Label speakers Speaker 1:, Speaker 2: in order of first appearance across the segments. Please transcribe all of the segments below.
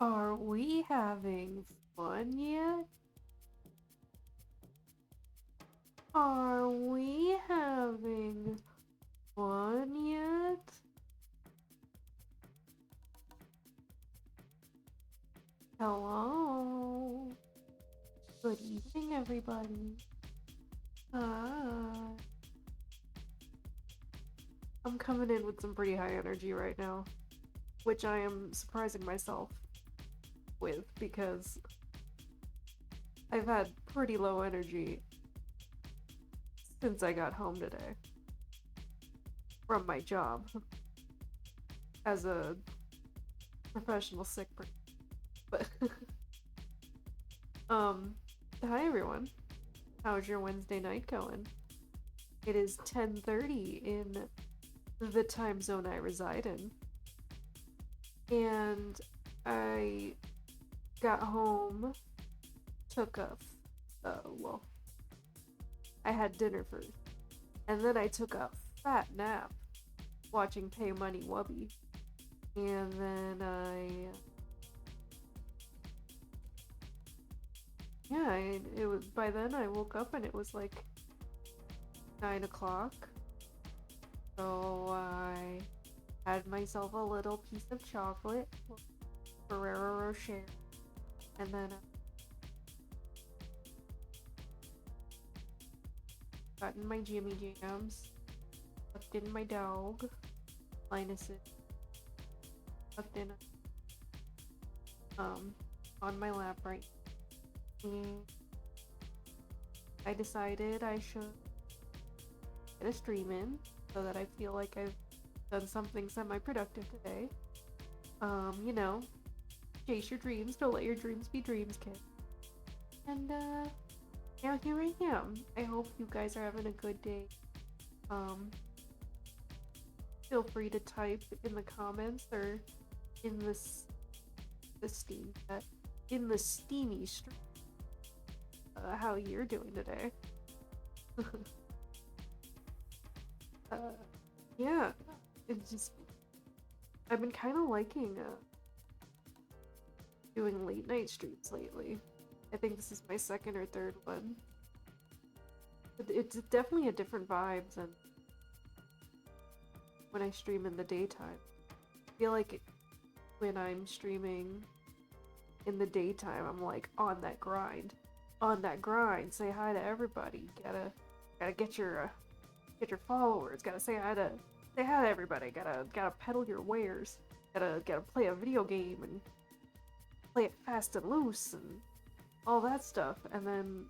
Speaker 1: Are we having fun yet? Are we having fun yet? Hello. Good evening, everybody. Hi. I'm coming in with some pretty high energy right now, which I am surprising myself with because I've had pretty low energy since I got home today from my job as a professional sick person. But um, hi everyone. How's your Wednesday night going? It is 10:30 in the time zone I reside in, and I got home, took a, well, I had dinner first, and then I took a fat nap watching Pay Money Wubby, and then it was by then I woke up and it was like 9 o'clock, so I had myself a little piece of chocolate, Ferrero Rocher, and then got in my Jimmy Jams, tucked in my dog, Linus, tucked in on my lap right now. And I decided I should get a stream in so that I feel like I've done something semi-productive today. You know, chase your dreams, don't let your dreams be dreams, kid. And now here I am. I hope you guys are having a good day. Feel free to type in the comments or in the steam in the steamy stream how you're doing today. uh, yeah, it's just I've been kind of liking doing late night streams lately. I think this is my second or third one. It's definitely a different vibe than when I stream in the daytime. I feel like when I'm streaming in the daytime, I'm like on that grind. On that grind, say hi to everybody. Gotta get your followers. Gotta say hi to everybody. Gotta peddle your wares. Gotta play a video game and play it fast and loose and all that stuff. And then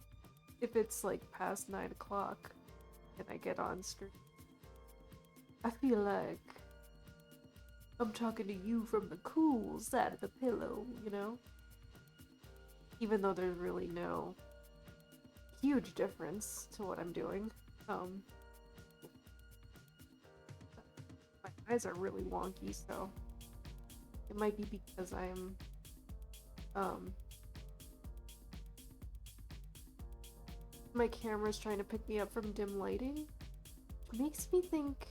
Speaker 1: if it's like past 9 o'clock and I get on stream, I feel like I'm talking to you from the cool side of the pillow, you know? Even though there's really no huge difference to what I'm doing. My eyes are really wonky, so it might be because my camera's trying to pick me up from dim lighting. It makes me think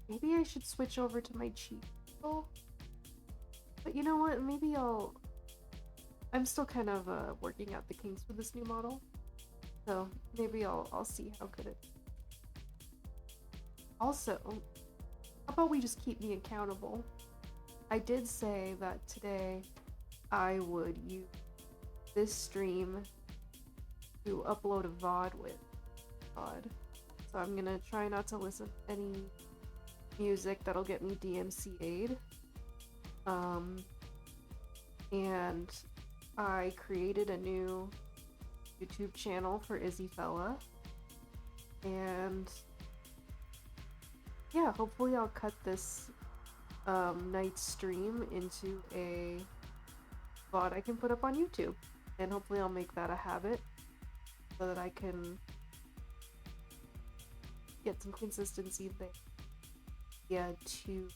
Speaker 1: maybe I should switch over to my cheap model. But you know what? Maybe I'm still kind of working out the kinks with this new model. So maybe I'll see how good it is. Also, how about we just keep me accountable? I did say that today I would use this stream to upload a VOD with VOD. So I'm gonna try not to listen to any music that'll get me DMCA'd. And I created a new YouTube channel for Izzy Fella. And yeah, hopefully I'll cut this night stream into a VOD I can put up on YouTube. And hopefully I'll make that a habit so that I can get some consistency there. Yeah, to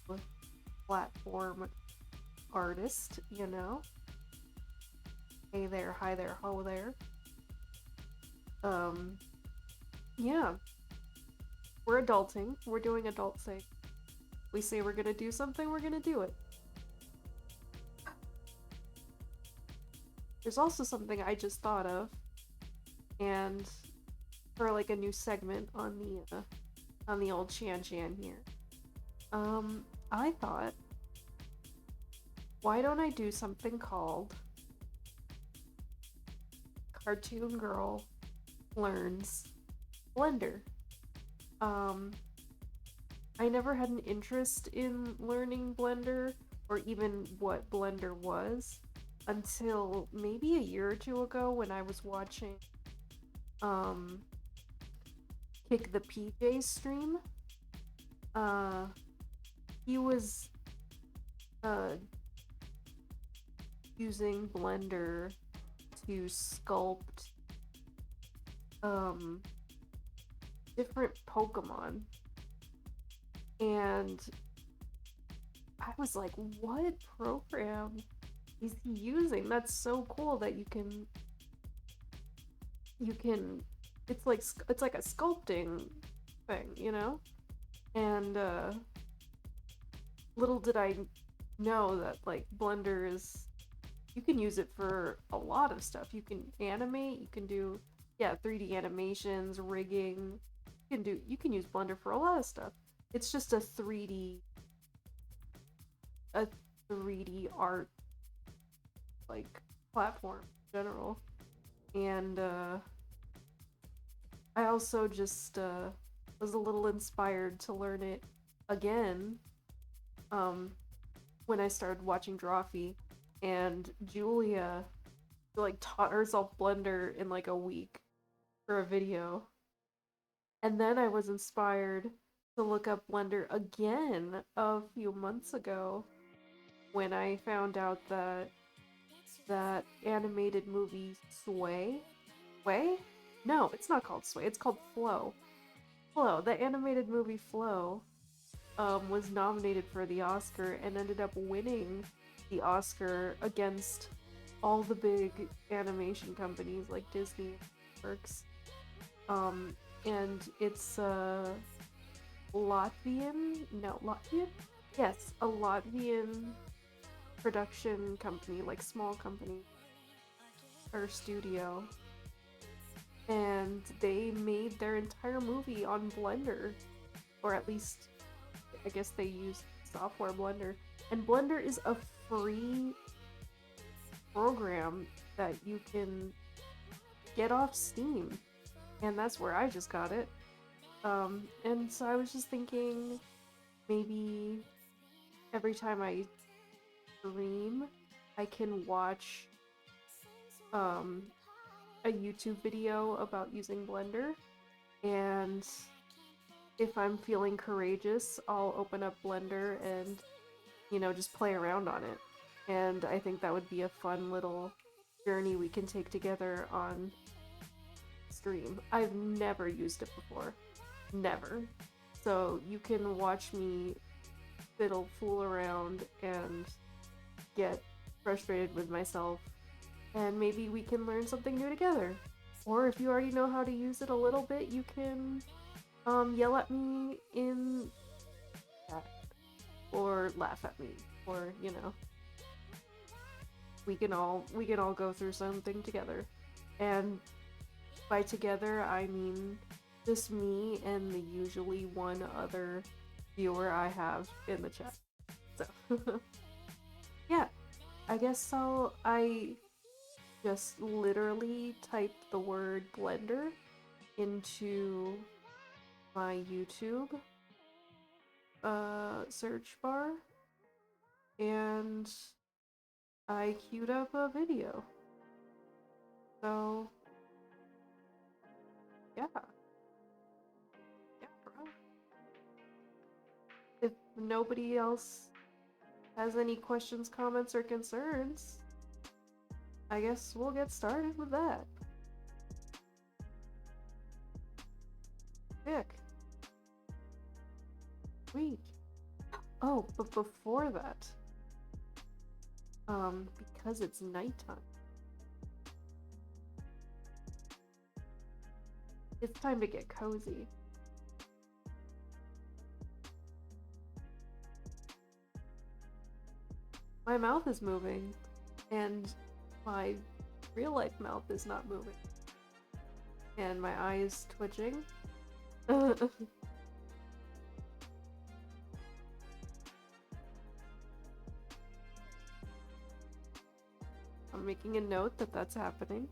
Speaker 1: platform artist, you know? Hey there, hi there, ho there. Yeah. We're adulting. We're doing adult things. We say we're gonna do something, we're gonna do it. there's also something I just thought of, and for like a new segment on the old Chan Chan here. I thought, why don't I do something called Cartoon Girl Learns Blender? I never had an interest in learning Blender or even what Blender was until maybe a year or two ago when I was watching Kick the PJ stream. He was using Blender to sculpt different Pokemon, and I was like, what program is he using? That's so cool that you can it's like a sculpting thing, you know? And little did I know that like Blender is, you can use it for a lot of stuff. You can animate, you can do 3D animations, rigging. You can use Blender for a lot of stuff. It's just a 3D art like platform in general. And I also just was a little inspired to learn it again when I started watching Drawfee, and Julia like taught herself Blender in like a week for a video. And then I was inspired to look up Blender again a few months ago when I found out that that animated movie Sway? Sway? No, it's not called Sway, it's called Flow. Flow, the animated movie Flow, was nominated for the Oscar and ended up winning the Oscar against all the big animation companies like Disney Works. And it's Latvian? No, Latvian? Yes, a Latvian production company, like small company or studio. And they made their entire movie on Blender, or at least I guess they used software Blender. And Blender is a free program that you can get off Steam, and that's where I just got it. And so I was just thinking, maybe every time I stream, I can watch a YouTube video about using Blender, and if I'm feeling courageous, I'll open up Blender and, you know, just play around on it. And I think that would be a fun little journey we can take together on stream. I've never used it before. Never. So you can watch me fool around and get frustrated with myself, and maybe we can learn something new together. Or if you already know how to use it a little bit, you can yell at me in chat, or laugh at me, or, you know, we can all go through something together. And by together, I mean just me and the usually one other viewer I have in the chat. So yeah, I guess I just literally typed the word Blender into my YouTube search bar, and I queued up a video. So yeah, bro. If nobody else has any questions, comments, or concerns, I guess we'll get started with that. Sick. Sweet. Oh, but before that, because it's nighttime, it's time to get cozy. My mouth is moving, and my real life mouth is not moving. And my eye is twitching. I'm making a note that that's happening.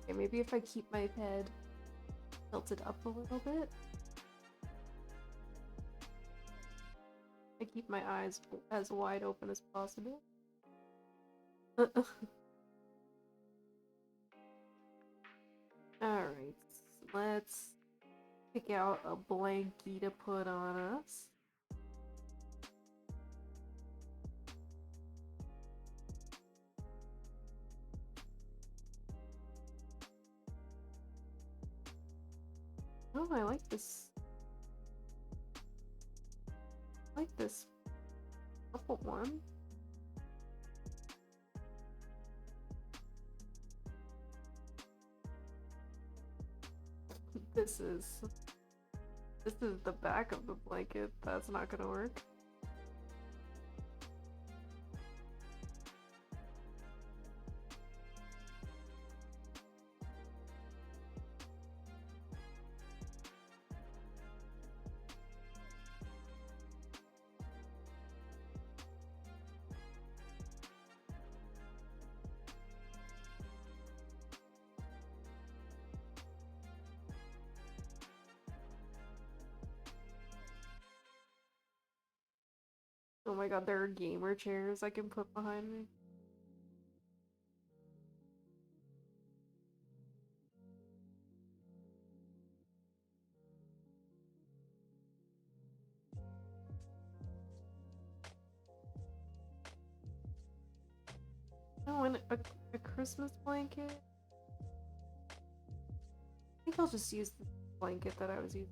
Speaker 1: Okay, maybe if I keep my head tilted up a little bit. I keep my eyes as wide open as possible. Alright, let's pick out a blankie to put on us. Oh, I like this. I like this purple one. This is the back of the blanket. That's not gonna work. Oh my god, there are gamer chairs I can put behind me. Oh, and a Christmas blanket? I think I'll just use the blanket that I was using.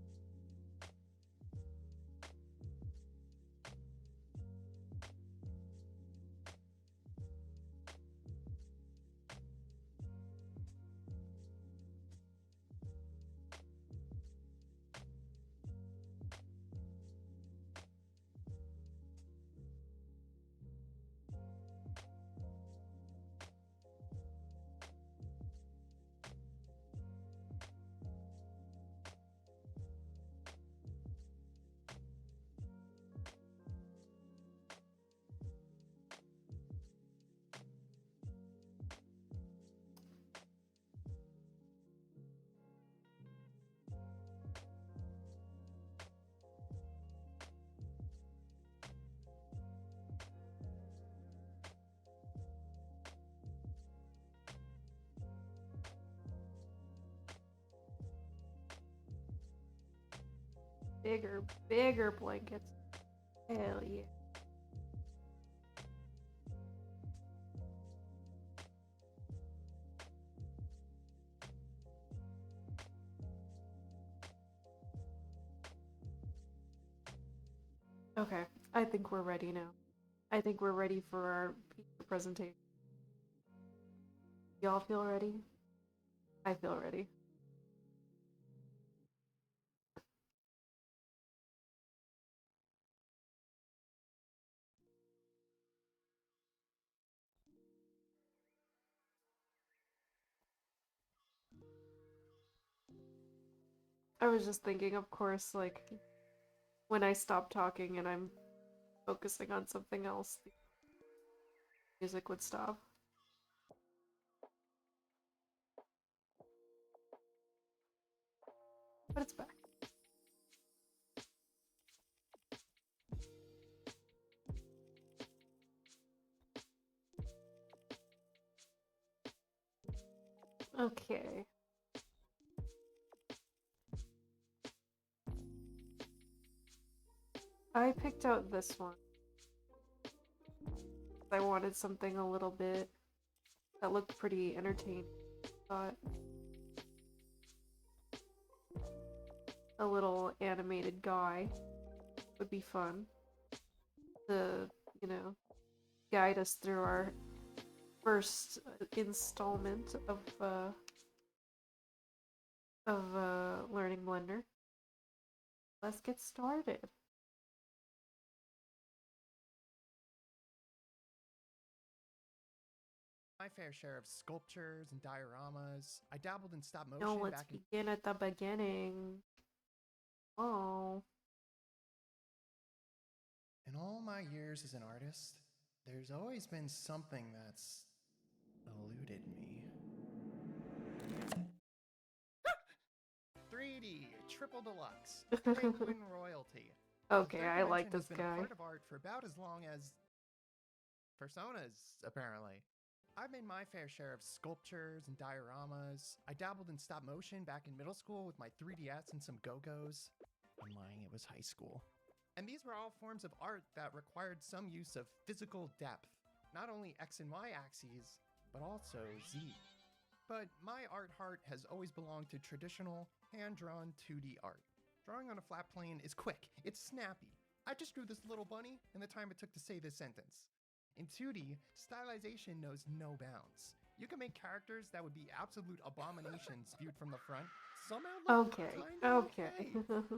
Speaker 1: Bigger blankets. Hell yeah. Okay, I think we're ready now. I think we're ready for our pizza presentation. Y'all feel ready? I feel ready. I was just thinking, of course, like, when I stop talking and I'm focusing on something else, the music would stop. But it's back. Okay. I picked out this one. I wanted something a little bit that looked pretty entertaining. Thought a little animated guy would be fun to, you know, guide us through our first installment of learning Blender. Let's get started.
Speaker 2: my fair share of sculptures and dioramas. I dabbled in stop
Speaker 1: No,
Speaker 2: motion
Speaker 1: let's
Speaker 2: back in.
Speaker 1: begin at the beginning. Oh.
Speaker 2: In all my years as an artist, there's always been something that's eluded me. 3D, triple deluxe, penguin royalty. The
Speaker 1: Okay,
Speaker 2: third
Speaker 1: I like
Speaker 2: dimension has
Speaker 1: this
Speaker 2: been a
Speaker 1: guy.
Speaker 2: part of art for about as long as personas, apparently. I've made my fair share of sculptures and dioramas. I dabbled in stop motion back in middle school with my 3DS and some Go-Go's. I'm lying, it was high school. And these were all forms of art that required some use of physical depth, not only X and Y axes, but also Z. But my art heart has always belonged to traditional, hand-drawn 2D art. Drawing on a flat plane is quick, it's snappy. I just drew this little bunny in the time it took to say this sentence. In 2D, stylization knows no bounds. You can make characters that would be absolute abominations viewed from the front somehow look
Speaker 1: Okay,
Speaker 2: kinda
Speaker 1: okay.
Speaker 2: okay.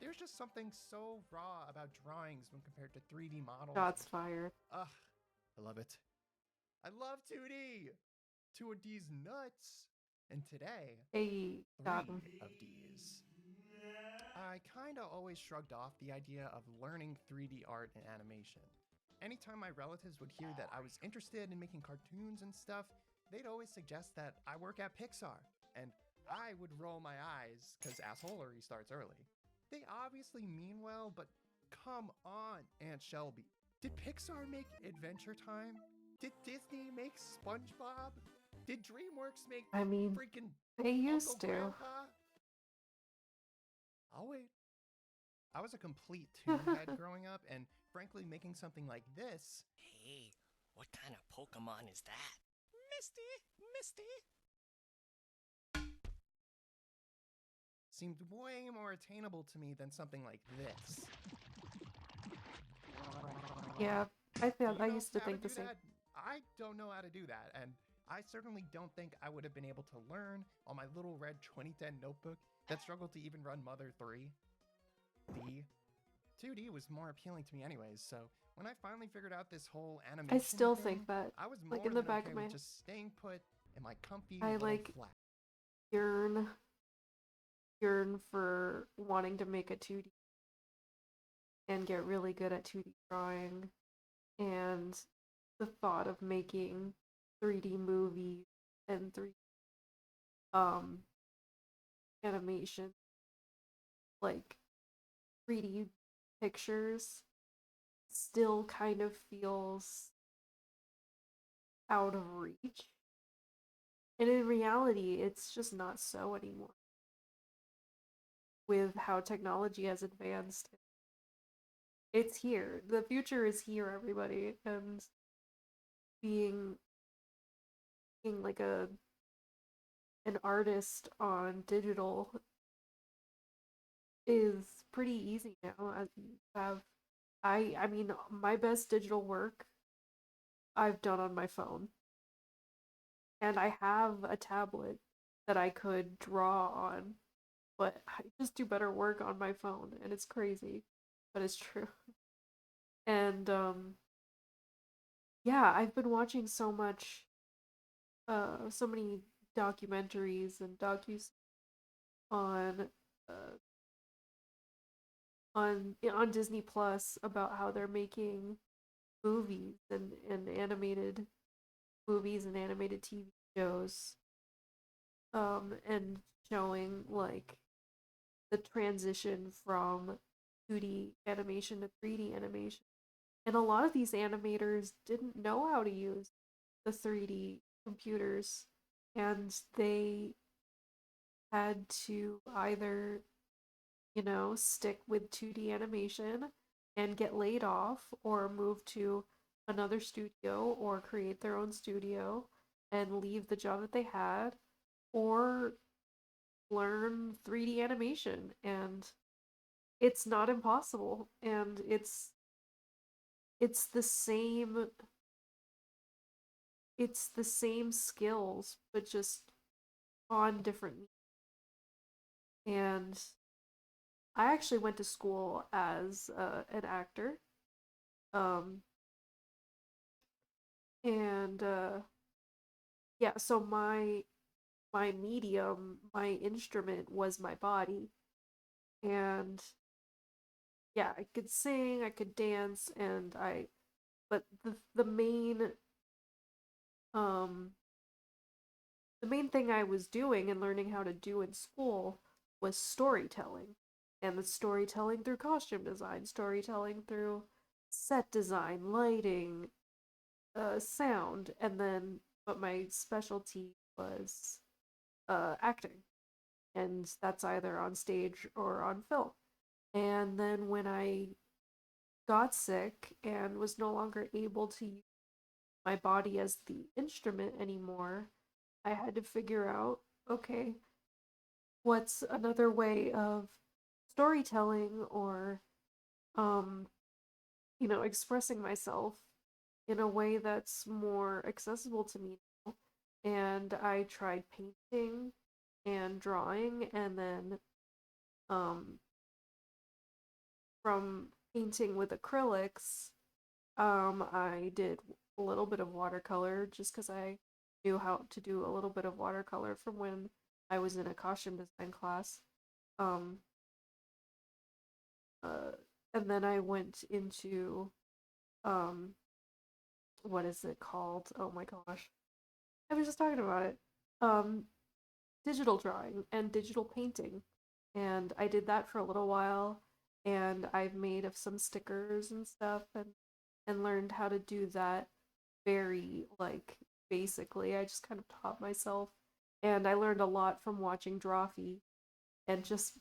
Speaker 2: There's just something so raw about drawings when compared to 3D models.
Speaker 1: Shots fired.
Speaker 2: Ugh, I love it. I love 2D! 2D's nuts! And today,
Speaker 1: Hey, got
Speaker 2: 3
Speaker 1: him.
Speaker 2: of D's. I kinda always shrugged off the idea of learning 3D art and animation. Anytime my relatives would hear that I was interested in making cartoons and stuff, they'd always suggest that I work at Pixar. And I would roll my eyes, cause assholery starts early. They obviously mean well, but come on, Aunt Shelby. Did Pixar make Adventure Time? Did Disney make SpongeBob? Did DreamWorks make
Speaker 1: I mean,
Speaker 2: freaking
Speaker 1: they
Speaker 2: Uncle
Speaker 1: used to.
Speaker 2: Grandpa? I'll wait. I was a complete toonhead growing up, and frankly, making something like this
Speaker 3: Hey, what kind of Pokemon is that? Misty!
Speaker 2: seemed way more attainable to me than something like this.
Speaker 1: Yeah,
Speaker 2: Do you
Speaker 1: I
Speaker 2: know
Speaker 1: used to
Speaker 2: how to
Speaker 1: think the
Speaker 2: do
Speaker 1: same.
Speaker 2: that? I don't know how to do that, and I certainly don't think I would have been able to learn on my little red 2010 notebook that struggled to even run Mother 3. 2D was more appealing to me anyways, so when I finally figured out this whole animation
Speaker 1: I still
Speaker 2: thing,
Speaker 1: think that,
Speaker 2: I was
Speaker 1: like,
Speaker 2: more
Speaker 1: in the
Speaker 2: than
Speaker 1: back
Speaker 2: okay
Speaker 1: of my
Speaker 2: with
Speaker 1: head,
Speaker 2: just staying put in my comfy
Speaker 1: I
Speaker 2: little
Speaker 1: like
Speaker 2: flat.
Speaker 1: yearn for wanting to make a 2D and get really good at 2D drawing, and the thought of making 3D movies and 3D um animation, like 3D pictures, still kind of feels out of reach. And in reality, it's just not so anymore. With how technology has advanced, it's here. The future is here, everybody. And being like an artist on digital is pretty easy now. I mean, my best digital work I've done on my phone. And I have a tablet that I could draw on, but I just do better work on my phone, and it's crazy, but it's true. And yeah, I've been watching so many documentaries and docus on uh on Disney Plus about how they're making movies and animated movies and animated TV shows, and showing like the transition from 2D animation to 3D animation. And a lot of these animators didn't know how to use the 3D computers, and they had to either, stick with 2D animation and get laid off, or move to another studio, or create their own studio and leave the job that they had, or learn 3D animation. And it's not impossible, and it's the same it's the same skills, but just on different. And I actually went to school as an actor, um, and yeah, so my medium, my instrument was my body. And yeah, I could sing, I could dance, and I but um the main thing I was doing and learning how to do in school was storytelling. And the storytelling through costume design, storytelling through set design, lighting, sound, and then but my specialty was acting, and that's either on stage or on film. And then when I got sick and was no longer able to use my body as the instrument anymore, I had to figure out, okay, what's another way of storytelling or um expressing myself in a way that's more accessible to me now. And I tried painting and drawing, and then um from painting with acrylics, I did a little bit of watercolor just because I knew how to do a little bit of watercolor from when I was in a costume design class. Um, uh, and then I went into um, what is it called? Oh my gosh, I was just talking about it. Um, Digital drawing and digital painting, and I did that for a little while. And I've made of some stickers and stuff, and learned how to do that very like basically. I just kind of taught myself, and I learned a lot from watching Drawfee and just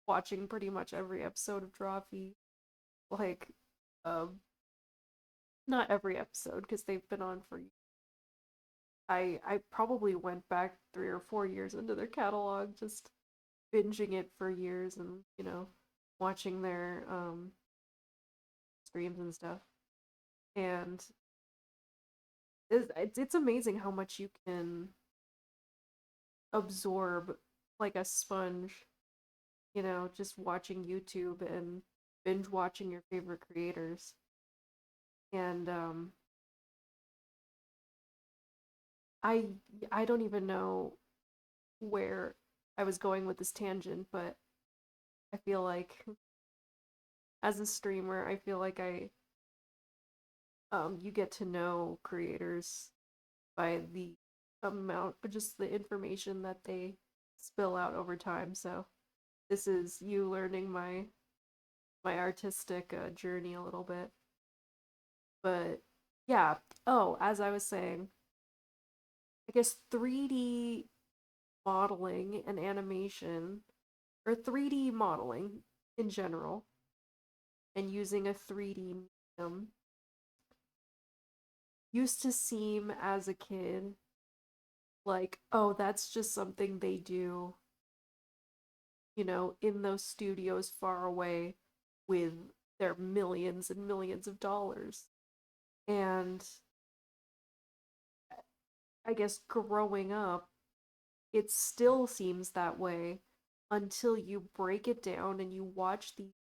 Speaker 1: watching pretty much every episode of Drawfee. Like, um, not every episode because they've been on for. I probably went back 3 or 4 years into their catalog, just binging it for years, and watching their streams and stuff. And it's amazing how much you can absorb like a sponge, just watching YouTube and binge watching your favorite creators. And I I don't even know where I was going with this tangent, but I feel like as a streamer, I feel like I you get to know creators by the amount, just the information that they spill out over time. So this is you learning my artistic journey a little bit. But yeah, oh, as I was saying, I guess 3D modeling and animation, or 3D modeling in general, and using a 3D medium used to seem as a kid like, oh, that's just something they do, in those studios far away with their millions and millions of dollars. And I guess growing up, it still seems that way until you break it down and you watch these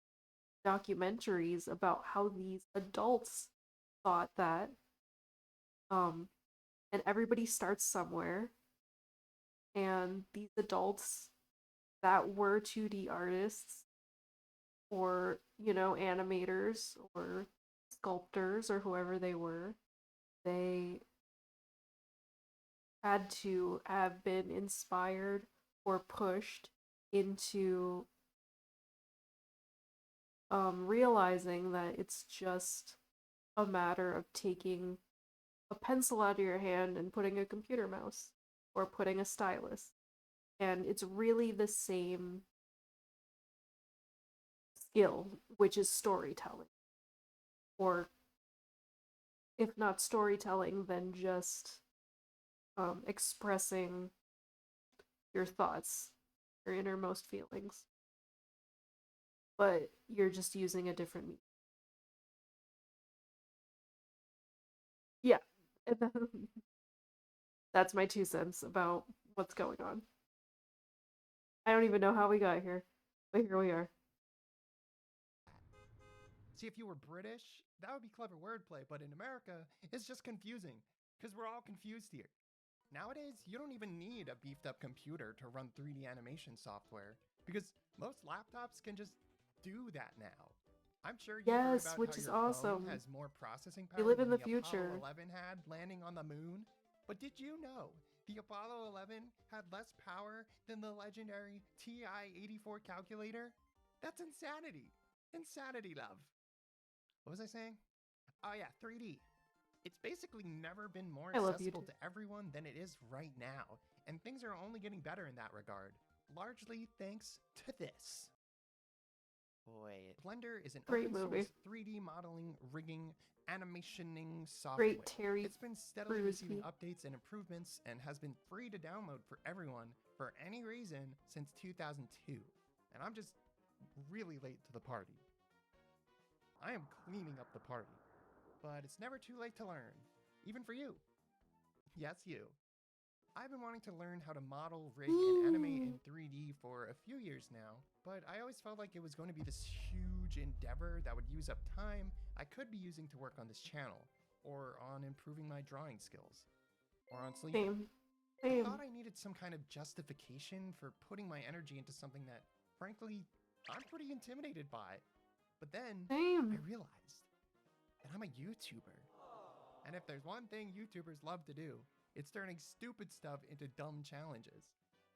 Speaker 1: documentaries about how these adults thought that. Um, and everybody starts somewhere, and these adults that were 2D artists or, animators or sculptors or whoever they were, they had to have been inspired or pushed into realizing that it's just a matter of taking a pencil out of your hand and putting a computer mouse or putting a stylus. And it's really the same skill, which is storytelling. Or if not storytelling, then just expressing your thoughts, your innermost feelings. But you're just using a different medium. Yeah. And then that's my 2 cents about what's going on. I don't even know how we got here, but here we are.
Speaker 2: See, if you were British, that would be clever wordplay, but in America, it's just confusing because we're all confused here. Nowadays, you don't even need a beefed up computer to run 3D animation software because most laptops can just do that now. I'm sure you've heard
Speaker 1: Yes,
Speaker 2: about how
Speaker 1: which is
Speaker 2: your phone
Speaker 1: awesome.
Speaker 2: has more processing
Speaker 1: We
Speaker 2: power
Speaker 1: live in
Speaker 2: than
Speaker 1: the
Speaker 2: the Apollo
Speaker 1: future.
Speaker 2: 11 had landing on the moon. But did you know the Apollo 11 had less power than the legendary TI-84 calculator? That's insanity. Insanity, love. What was I saying? Oh yeah, 3D. It's basically never been more
Speaker 1: I love you
Speaker 2: accessible
Speaker 1: too.
Speaker 2: to everyone than it is right now, and things are only getting better in that regard, largely thanks to this.
Speaker 3: Wait.
Speaker 2: Blender is an
Speaker 1: Great
Speaker 2: open
Speaker 1: movie.
Speaker 2: source 3D modeling, rigging, animationing software.
Speaker 1: Great Terry
Speaker 2: It's been steadily receiving
Speaker 1: Crews.
Speaker 2: updates and improvements and has been free to download for everyone for any reason since 2002. And I'm just really late to the party. I am cleaning up the party. But it's never too late to learn, even for you. Yes, you. I've been wanting to learn how to model, rig, and animate in 3D for a few years now, but I always felt like it was going to be this huge endeavor that would use up time I could be using to work on this channel, or on improving my drawing skills, or on sleeping.
Speaker 1: Same.
Speaker 2: I
Speaker 1: Same.
Speaker 2: thought I needed some kind of justification for putting my energy into something that, frankly, I'm pretty intimidated by. But then I
Speaker 1: Same.
Speaker 2: realized that I'm a YouTuber. And if there's one thing YouTubers love to do, it's turning stupid stuff into dumb challenges.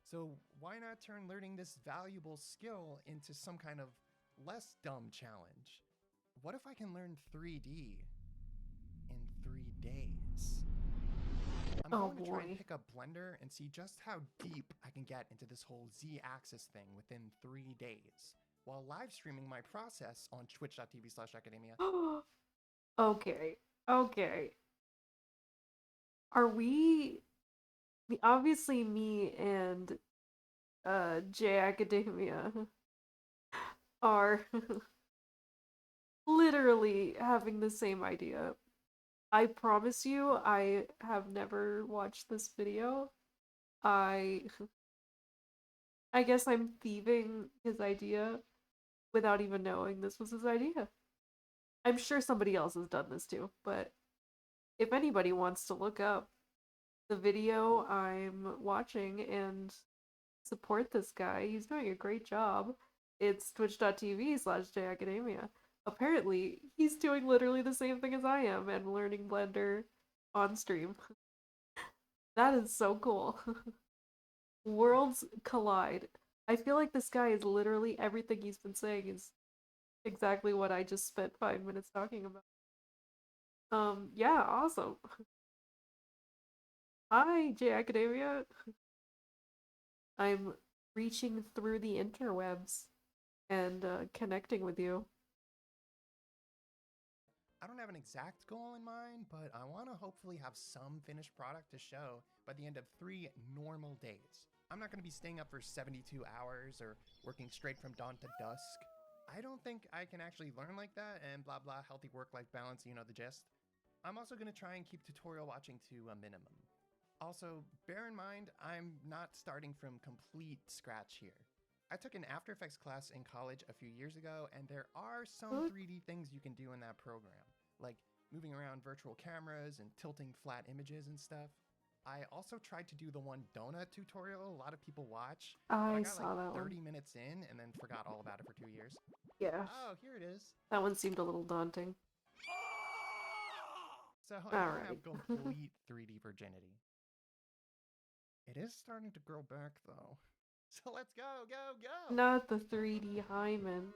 Speaker 2: So why not turn learning this valuable skill into some kind of less dumb challenge? What if I can learn 3D in 3 days? I'm
Speaker 1: Oh
Speaker 2: going to try and
Speaker 1: boy.
Speaker 2: pick up Blender and see just how deep I can get into this whole Z-axis thing within 3 days, while live streaming my process on twitch.tv/academia.
Speaker 1: Okay. Okay. Are we obviously me and J Academia are literally having the same idea. I promise you I have never watched this video. I I guess I'm thieving his idea without even knowing this was his idea. I'm sure somebody else has done this too, but if anybody wants to look up the video I'm watching and support this guy, he's doing a great job. It's twitch.tv/jacademia. Apparently, he's doing literally the same thing as I am and learning Blender on stream. That is so cool. Worlds collide. I feel like this guy is literally everything he's been saying is exactly what I just spent 5 minutes talking about. Yeah, awesome. Hi, J Academia. I'm reaching through the interwebs and connecting with you.
Speaker 2: I don't have an exact goal in mind, but I want to hopefully have some finished product to show by the end of 3 normal days. I'm not going to be staying up for 72 hours or working straight from dawn to dusk. I don't think I can actually learn like that and blah blah healthy work-life balance, you know the gist. I'm also going to try and keep tutorial watching to a minimum. Also, bear in mind, I'm not starting from complete scratch here. I took an After Effects class in college a few years ago, and there are some
Speaker 1: What?
Speaker 2: 3D things you can do in that program, like moving around virtual cameras and tilting flat images and stuff. I also tried to do the one donut tutorial a lot of people watch, but I
Speaker 1: I
Speaker 2: got like
Speaker 1: saw that
Speaker 2: 30
Speaker 1: one.
Speaker 2: minutes in and then forgot all about it for 2 years.
Speaker 1: Yeah,
Speaker 2: Oh, here it is.
Speaker 1: that one seemed a little daunting.
Speaker 2: So I don't
Speaker 1: Alright.
Speaker 2: have complete 3D virginity. It is starting to grow back though. So let's go, go, go!
Speaker 1: Not the 3D hymen.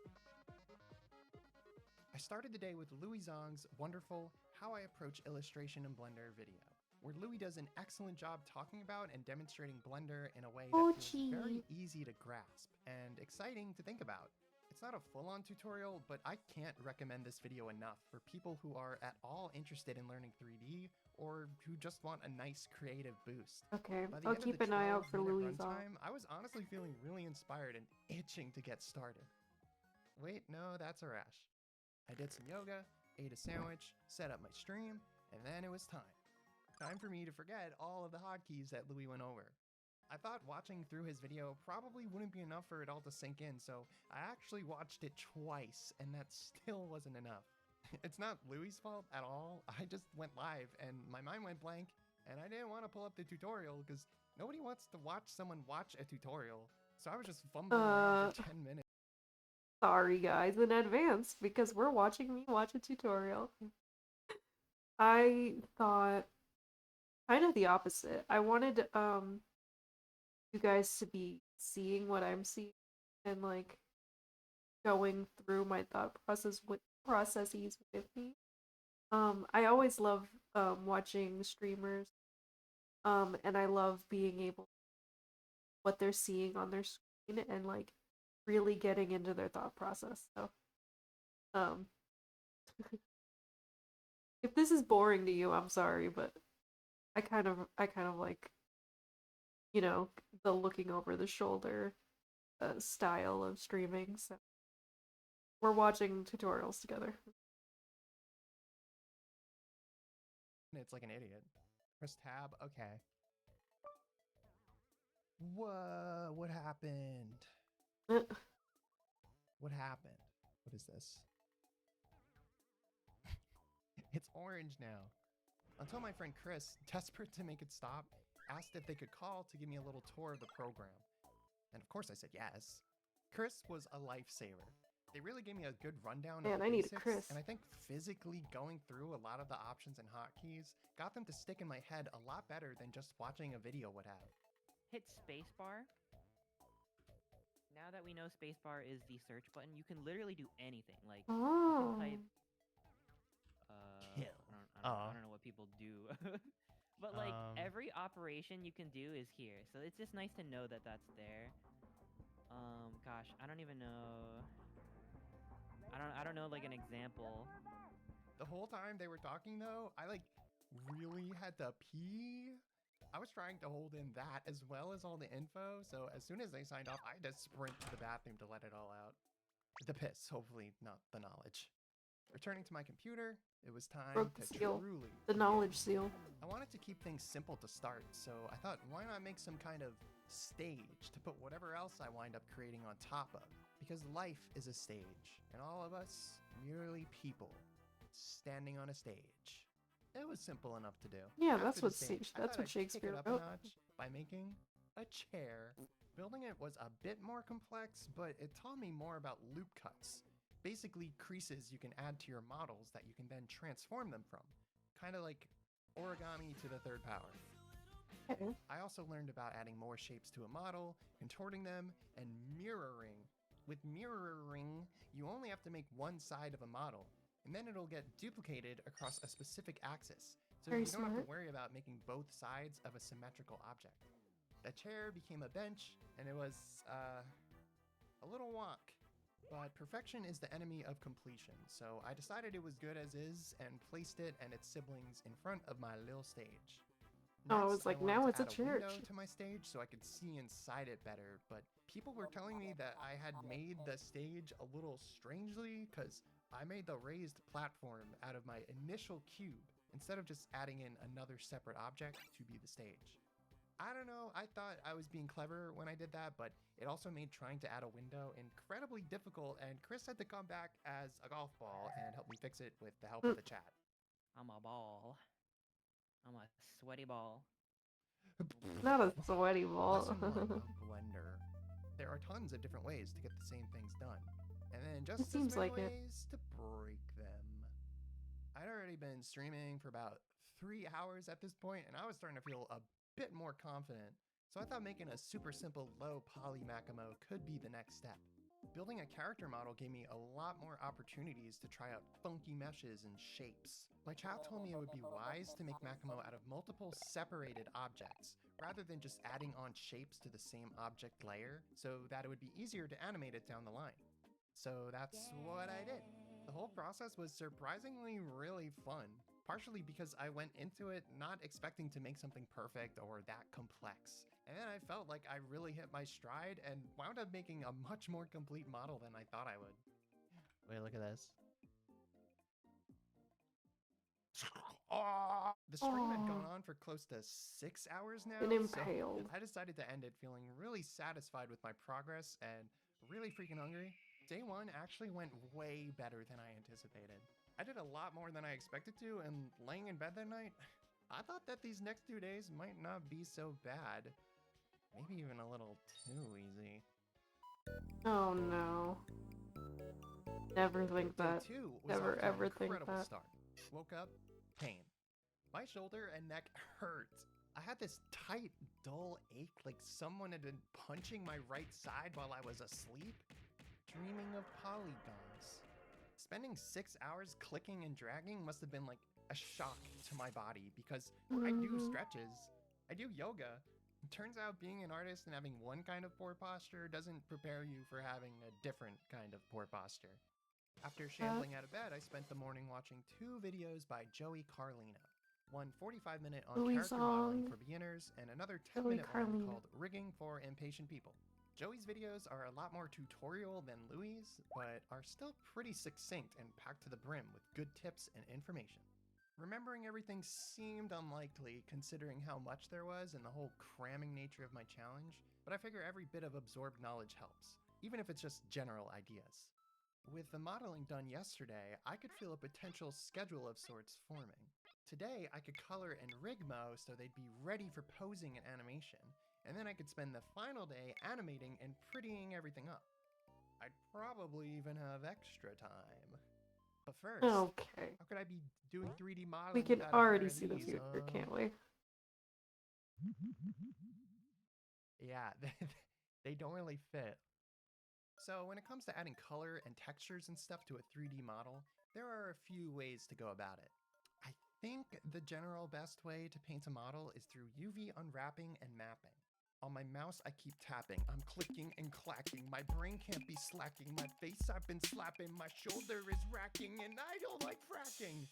Speaker 2: I started the day with Louis Zong's wonderful How I Approach Illustration in Blender video, where Louis does an excellent job talking about and demonstrating Blender in a way that feels very
Speaker 1: Ochi.
Speaker 2: easy to grasp and exciting to think about. It's not a full-on tutorial, but I can't recommend this video enough for people who are at all interested in learning 3D or who just want a nice creative boost.
Speaker 1: Okay,
Speaker 2: By the
Speaker 1: I'll
Speaker 2: end
Speaker 1: keep
Speaker 2: of the
Speaker 1: an eye out for
Speaker 2: 12-minute
Speaker 1: Louis on.
Speaker 2: runtime, I was honestly feeling really inspired and itching to get started. Wait, no, that's a rash. I did some yoga, ate a sandwich, set up my stream, and then it was time. Time for me to forget all of the hotkeys that Louis went over. I thought watching through his video probably wouldn't be enough for it all to sink in, so I actually watched it twice, and that still wasn't enough. It's not Louis' fault at all. I just went live, and my mind went blank, and I didn't want to pull up the tutorial because nobody wants to watch someone watch a tutorial. So I was just fumbling around for 10 minutes.
Speaker 1: Sorry guys in advance because we're watching me watch a tutorial. I thought kind of the opposite. I wanted you guys to be seeing what I'm seeing and like going through my thought processes with me. I always love watching streamers, and I love being able what they're seeing on their screen and like really getting into their thought process. So, um, if this is boring to you, I'm sorry, but I kind of like, you know, the looking over the shoulder style of streaming. So we're watching tutorials together.
Speaker 2: It's like an idiot. Press tab. Okay. Whoa, what happened? What happened? What is this? It's orange now. Until my friend Chris, desperate to make it stop, asked if they could call to give me a little tour of the program. And of course I said yes. Chris was a lifesaver. They really gave me a good rundown
Speaker 1: Man,
Speaker 2: of the
Speaker 1: I need a
Speaker 2: basics,
Speaker 1: Chris.
Speaker 2: and I think physically going through a lot of the options and hotkeys got them to stick in my head a lot better than just watching a video would have.
Speaker 4: Hit spacebar. Now that we know spacebar is the search button, you can literally do anything. Like you
Speaker 1: Oh,
Speaker 4: can type.
Speaker 2: Kill.
Speaker 4: I don't know what people do, but like
Speaker 2: Um.
Speaker 4: every operation you can do is here. So it's just nice to know that that's there. Gosh, I don't even know. I don't know like an example.
Speaker 2: The whole time they were talking though, I like really had to pee. I was trying to hold in that as well as all the info, so as soon as they signed off, I had to sprint to the bathroom to let it all out. The piss, hopefully not the knowledge. Returning to my computer, it was time
Speaker 1: Broke the
Speaker 2: to
Speaker 1: seal.
Speaker 2: truly
Speaker 1: the
Speaker 2: begin.
Speaker 1: knowledge seal.
Speaker 2: I wanted to keep things simple to start, so I thought, why not make some kind of stage to put whatever else I wind up creating on top of? Because life is a stage, and all of us merely people standing on a stage. It was simple enough to do.
Speaker 1: Yeah,
Speaker 2: After
Speaker 1: that's
Speaker 2: the
Speaker 1: what
Speaker 2: stage, I
Speaker 1: that's
Speaker 2: thought
Speaker 1: what
Speaker 2: I'd kick
Speaker 1: Shakespeare
Speaker 2: it up a
Speaker 1: wrote.
Speaker 2: notch by making a chair. Building it was a bit more complex, but it taught me more about loop cuts. Basically creases you can add to your models that you can then transform them from. Kind of like origami to the third power.
Speaker 1: Okay.
Speaker 2: I also learned about adding more shapes to a model, contorting them, and mirroring. With mirroring, you only have to make one side of a model, and then it'll get duplicated across a specific axis. So
Speaker 1: Very
Speaker 2: you don't have
Speaker 1: smart.
Speaker 2: to worry about making both sides of a symmetrical object. The chair became a bench, and it was, a little wonk. But perfection is the enemy of completion, so I decided it was good as is and placed it and its siblings in front of my little stage.
Speaker 1: Oh, I
Speaker 2: Next,
Speaker 1: was like,
Speaker 2: wanted
Speaker 1: now
Speaker 2: to
Speaker 1: it's a
Speaker 2: add window
Speaker 1: church.
Speaker 2: to my stage so I could see inside it better, but people were telling me that I had made the stage a little strangely because I made the raised platform out of my initial cube instead of just adding in another separate object to be the stage. I don't know, I thought I was being clever when I did that, but it also made trying to add a window incredibly difficult, and Chris had to come back as a golf ball and help me fix it with the help of the chat.
Speaker 4: I'm a ball. I'm a sweaty ball.
Speaker 1: Not a sweaty ball.
Speaker 2: Lesson 1 of Blender. There are tons of different ways to get the same things done, and then just as
Speaker 1: seems
Speaker 2: many
Speaker 1: like it.
Speaker 2: ways to break them. I'd already been streaming for about 3 hours at this point, and I was starting to feel a bit more confident, so I thought making a super simple low poly Makimo could be the next step. Building a character model gave me a lot more opportunities to try out funky meshes and shapes. My chat told me it would be wise to make Makimo out of multiple separated objects, rather than just adding on shapes to the same object layer, so that it would be easier to animate it down the line. So that's what I did. The whole process was surprisingly really fun, partially because I went into it not expecting to make something perfect or that complex. And then I felt like I really hit my stride and wound up making a much more complete model than I thought I would. Wait, look at this. The stream had gone on for close to 6 hours now,
Speaker 1: Been
Speaker 2: so
Speaker 1: impaled.
Speaker 2: I decided to end it feeling really satisfied with my progress and really freaking hungry. Day 1 actually went way better than I anticipated. I did a lot more than I expected to, and laying in bed that night, I thought that these next 2 days might not be so bad. Maybe even a little too easy.
Speaker 1: Oh no. Never think
Speaker 2: Day
Speaker 1: that.
Speaker 2: 2 was
Speaker 1: Never
Speaker 2: off to an
Speaker 1: ever think
Speaker 2: incredible
Speaker 1: that.
Speaker 2: start. Woke up, pain. My shoulder and neck hurt. I had this tight, dull ache like someone had been punching my right side while I was asleep, dreaming of polygons. Spending 6 hours clicking and dragging must have been like a shock to my body because I do
Speaker 1: Mhm.
Speaker 2: stretches, I do yoga. It turns out being an artist and having one kind of poor posture doesn't prepare you for having a different kind of poor posture. After shambling out of bed, I spent the morning watching 2 videos by Joey Carlino. One 45-minute on
Speaker 1: Louis
Speaker 2: character modeling
Speaker 1: Song.
Speaker 2: for beginners, and another
Speaker 1: Joey
Speaker 2: 10-minute one
Speaker 1: Carlino.
Speaker 2: called Rigging for Impatient People. Joey's videos are a lot more tutorial than Louis', but are still pretty succinct and packed to the brim with good tips and information. Remembering everything seemed unlikely considering how much there was and the whole cramming nature of my challenge, but I figure every bit of absorbed knowledge helps, even if it's just general ideas. With the modeling done yesterday, I could feel a potential schedule of sorts forming. Today, I could color and rig Mo so they'd be ready for posing and animation, and then I could spend the final day animating and prettying everything up. I'd probably even have extra time. But first,
Speaker 1: Okay.
Speaker 2: how could I be doing 3D modeling
Speaker 1: We can
Speaker 2: without a pair
Speaker 1: already
Speaker 2: of
Speaker 1: see the
Speaker 2: these?
Speaker 1: future, can't we?
Speaker 2: Yeah, they don't really fit. So when it comes to adding color and textures and stuff to a 3D model, there are a few ways to go about it. I think the general best way to paint a model is through UV unwrapping and mapping. On my mouse, I keep tapping. I'm clicking and clacking. My brain can't be slacking. My face I've been slapping. My shoulder is racking, and I don't like fracking.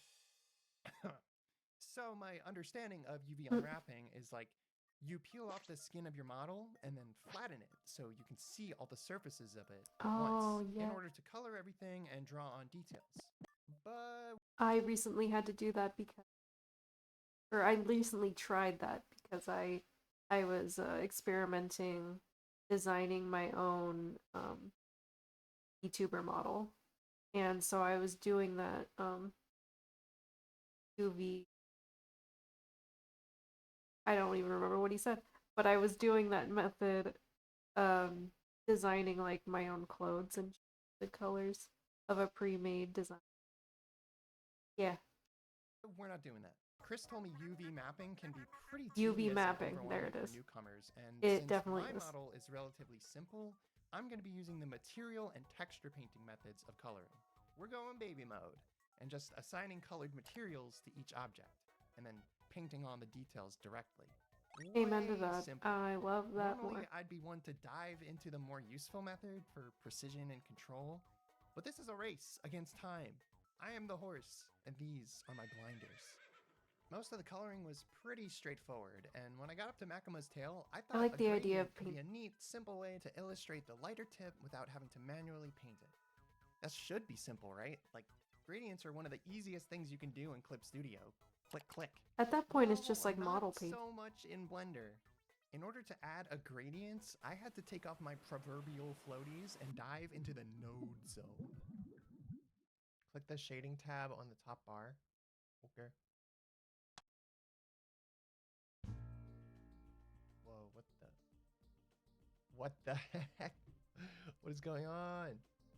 Speaker 2: So my understanding of UV unwrapping is like you peel off the skin of your model and then flatten it so you can see all the surfaces of it at
Speaker 1: Oh,
Speaker 2: once
Speaker 1: yeah.
Speaker 2: in order to color everything and draw on details. But
Speaker 1: I recently had to do that because, or I recently tried that because I was experimenting, designing my own YouTuber model, and so I was doing that UV. I don't even remember what he said, but I was doing that method, designing like my own clothes and the colors of a pre-made design. Yeah,
Speaker 2: we're not doing that. Chris told me UV mapping can be pretty
Speaker 1: UV
Speaker 2: tedious and
Speaker 1: mapping, there
Speaker 2: overwhelming
Speaker 1: it
Speaker 2: for
Speaker 1: is.
Speaker 2: newcomers, and
Speaker 1: It
Speaker 2: since
Speaker 1: definitely
Speaker 2: my
Speaker 1: is.
Speaker 2: model is relatively simple, I'm going to be using the material and texture painting methods of coloring. We're going baby mode, and just assigning colored materials to each object, and then painting on the details directly.
Speaker 1: Amen to
Speaker 2: Way
Speaker 1: that.
Speaker 2: simpler.
Speaker 1: I love that
Speaker 2: Normally,
Speaker 1: more.
Speaker 2: I'd be one to dive into the more useful method for precision and control, but this is a race against time. I am the horse, and these are my blinders. Most of the coloring was pretty straightforward, and when I got up to Makima's tail, I thought
Speaker 1: like
Speaker 2: a
Speaker 1: the idea
Speaker 2: gradient
Speaker 1: of
Speaker 2: could be a neat, simple way to illustrate the lighter tip without having to manually paint it. That should be simple, right? Like, gradients are one of the easiest things you can do in Clip Studio. Click, click.
Speaker 1: At that point, it's just
Speaker 2: Well,
Speaker 1: like model
Speaker 2: not
Speaker 1: paint.
Speaker 2: so much in Blender. In order to add a gradient, I had to take off my proverbial floaties and dive into the node zone. Click the shading tab on the top bar. Okay. Whoa, what the heck? What is going on?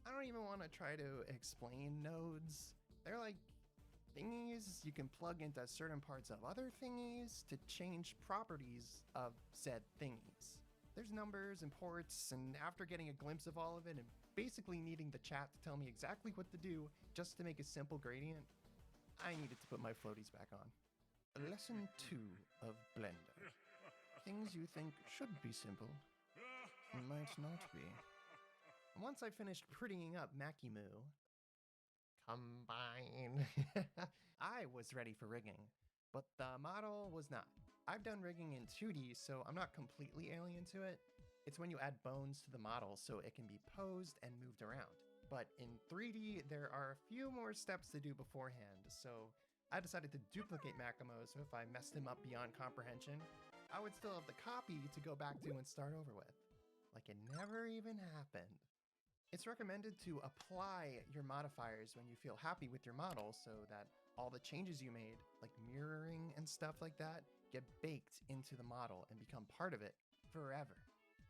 Speaker 2: I don't even want to try to explain nodes. They're like thingies you can plug into certain parts of other thingies to change properties of said thingies. There's numbers and ports, and after getting a glimpse of all of it and basically needing the chat to tell me exactly what to do just to make a simple gradient, I needed to put my floaties back on. Lesson 2 of Blender. Things you think should be simple might not be. Once I finished prettying up Makimu, combine, I was ready for rigging, but the model was not. I've done rigging in 2D, so I'm not completely alien to it. It's when you add bones to the model so it can be posed and moved around. But in 3D, there are a few more steps to do beforehand, so I decided to duplicate Makimo, so if I messed him up beyond comprehension, I would still have the copy to go back to and start over with. Like it never even happened. It's recommended to apply your modifiers when you feel happy with your model so that All the changes you made, like mirroring and stuff like that, get baked into the model and become part of it forever.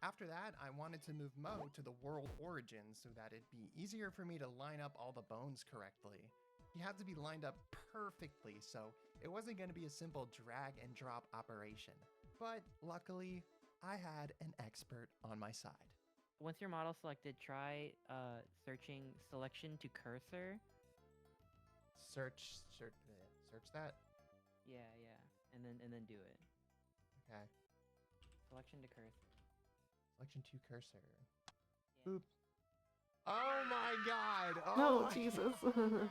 Speaker 2: After that, I wanted to move Mo to the world origin so that it'd be easier for me to line up all the bones correctly. He had to be lined up perfectly, so it wasn't going to be a simple drag and drop operation. But luckily, I had an expert on my side.
Speaker 4: Once your model selected, try searching selection to cursor.
Speaker 2: Search that.
Speaker 4: Yeah, and then do it.
Speaker 2: Okay.
Speaker 4: Selection to cursor.
Speaker 2: Selection to cursor.
Speaker 4: Yeah.
Speaker 2: Boop. Oh my god! Oh
Speaker 1: No,
Speaker 2: my
Speaker 1: Jesus.
Speaker 4: Alright.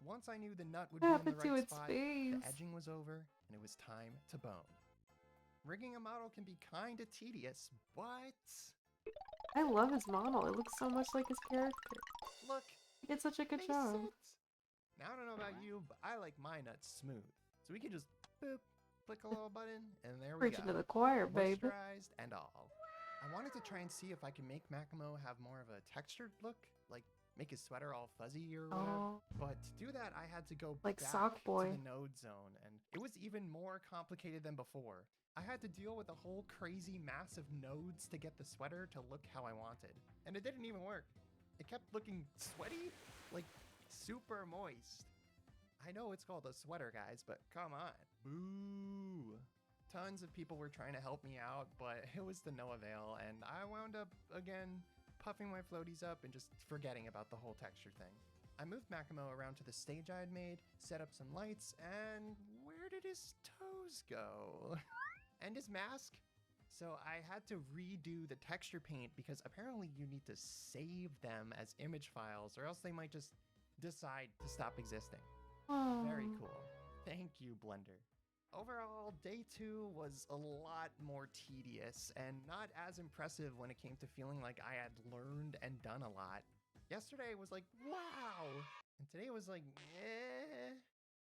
Speaker 2: Once I knew the nut would
Speaker 1: What
Speaker 2: be in
Speaker 1: happened
Speaker 2: the
Speaker 1: to
Speaker 2: right
Speaker 1: its
Speaker 2: spot,
Speaker 1: face?
Speaker 2: the edging was over, and it was time to bone. Rigging a model can be kinda tedious, but
Speaker 1: I love his model. It looks so much like his character.
Speaker 2: look,
Speaker 1: He did such a good
Speaker 2: face
Speaker 1: job.
Speaker 2: it. Now I don't know about you, but I like my nuts smooth. So we can just boop, click a little button, and there we
Speaker 1: Preaching
Speaker 2: go.
Speaker 1: to the choir, baby.
Speaker 2: Moisturized and all. I wanted to try and see if I can make Makimo have more of a textured look, like make his sweater all fuzzy or whatever.
Speaker 1: Oh,
Speaker 2: But to do that, I had to go
Speaker 1: Like
Speaker 2: back
Speaker 1: Sock Boy.
Speaker 2: to the node zone, and it was even more complicated than before. I had to deal with a whole crazy mass of nodes to get the sweater to look how I wanted, and it didn't even work. It kept looking sweaty, like super moist. I know it's called a sweater, guys, but come on. Boo. Tons of people were trying to help me out, but it was to no avail, and I wound up, again, puffing my floaties up and just forgetting about the whole texture thing. I moved Makimo around to the stage I had made, set up some lights, and where did his toes go? And his mask? So I had to redo the texture paint because apparently you need to save them as image files or else they might just decide to stop existing. Very
Speaker 1: Oh.
Speaker 2: cool. Thank you, Blender. Overall, day 2 was a lot more tedious and not as impressive when it came to feeling like I had learned and done a lot. Yesterday was like, wow! And today was like, eh.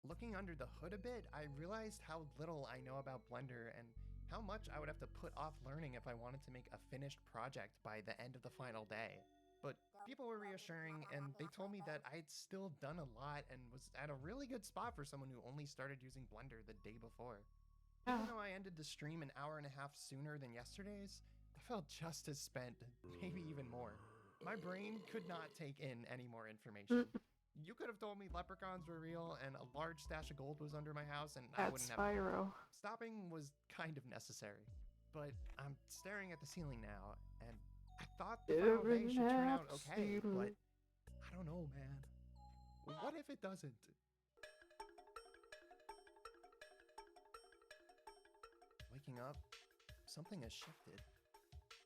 Speaker 2: Looking under the hood a bit, I realized how little I know about Blender and how much I would have to put off learning if I wanted to make a finished project by the end of the final day. But people were reassuring and they told me that I'd still done a lot and was at a really good spot for someone who only started using Blender the day before. Even
Speaker 1: Yeah.
Speaker 2: though I ended the stream an hour and a half sooner than yesterday's, I felt just as spent, maybe even more. My brain could not take in any more information. You could have told me leprechauns were real and a large stash of gold was under my house and I
Speaker 1: At
Speaker 2: wouldn't have.
Speaker 1: Spyro.
Speaker 2: Stopping was kind of necessary, but I'm staring at the ceiling now, and I thought the final day should turn out okay, but I don't know, man. What if it doesn't? Waking up, something has shifted.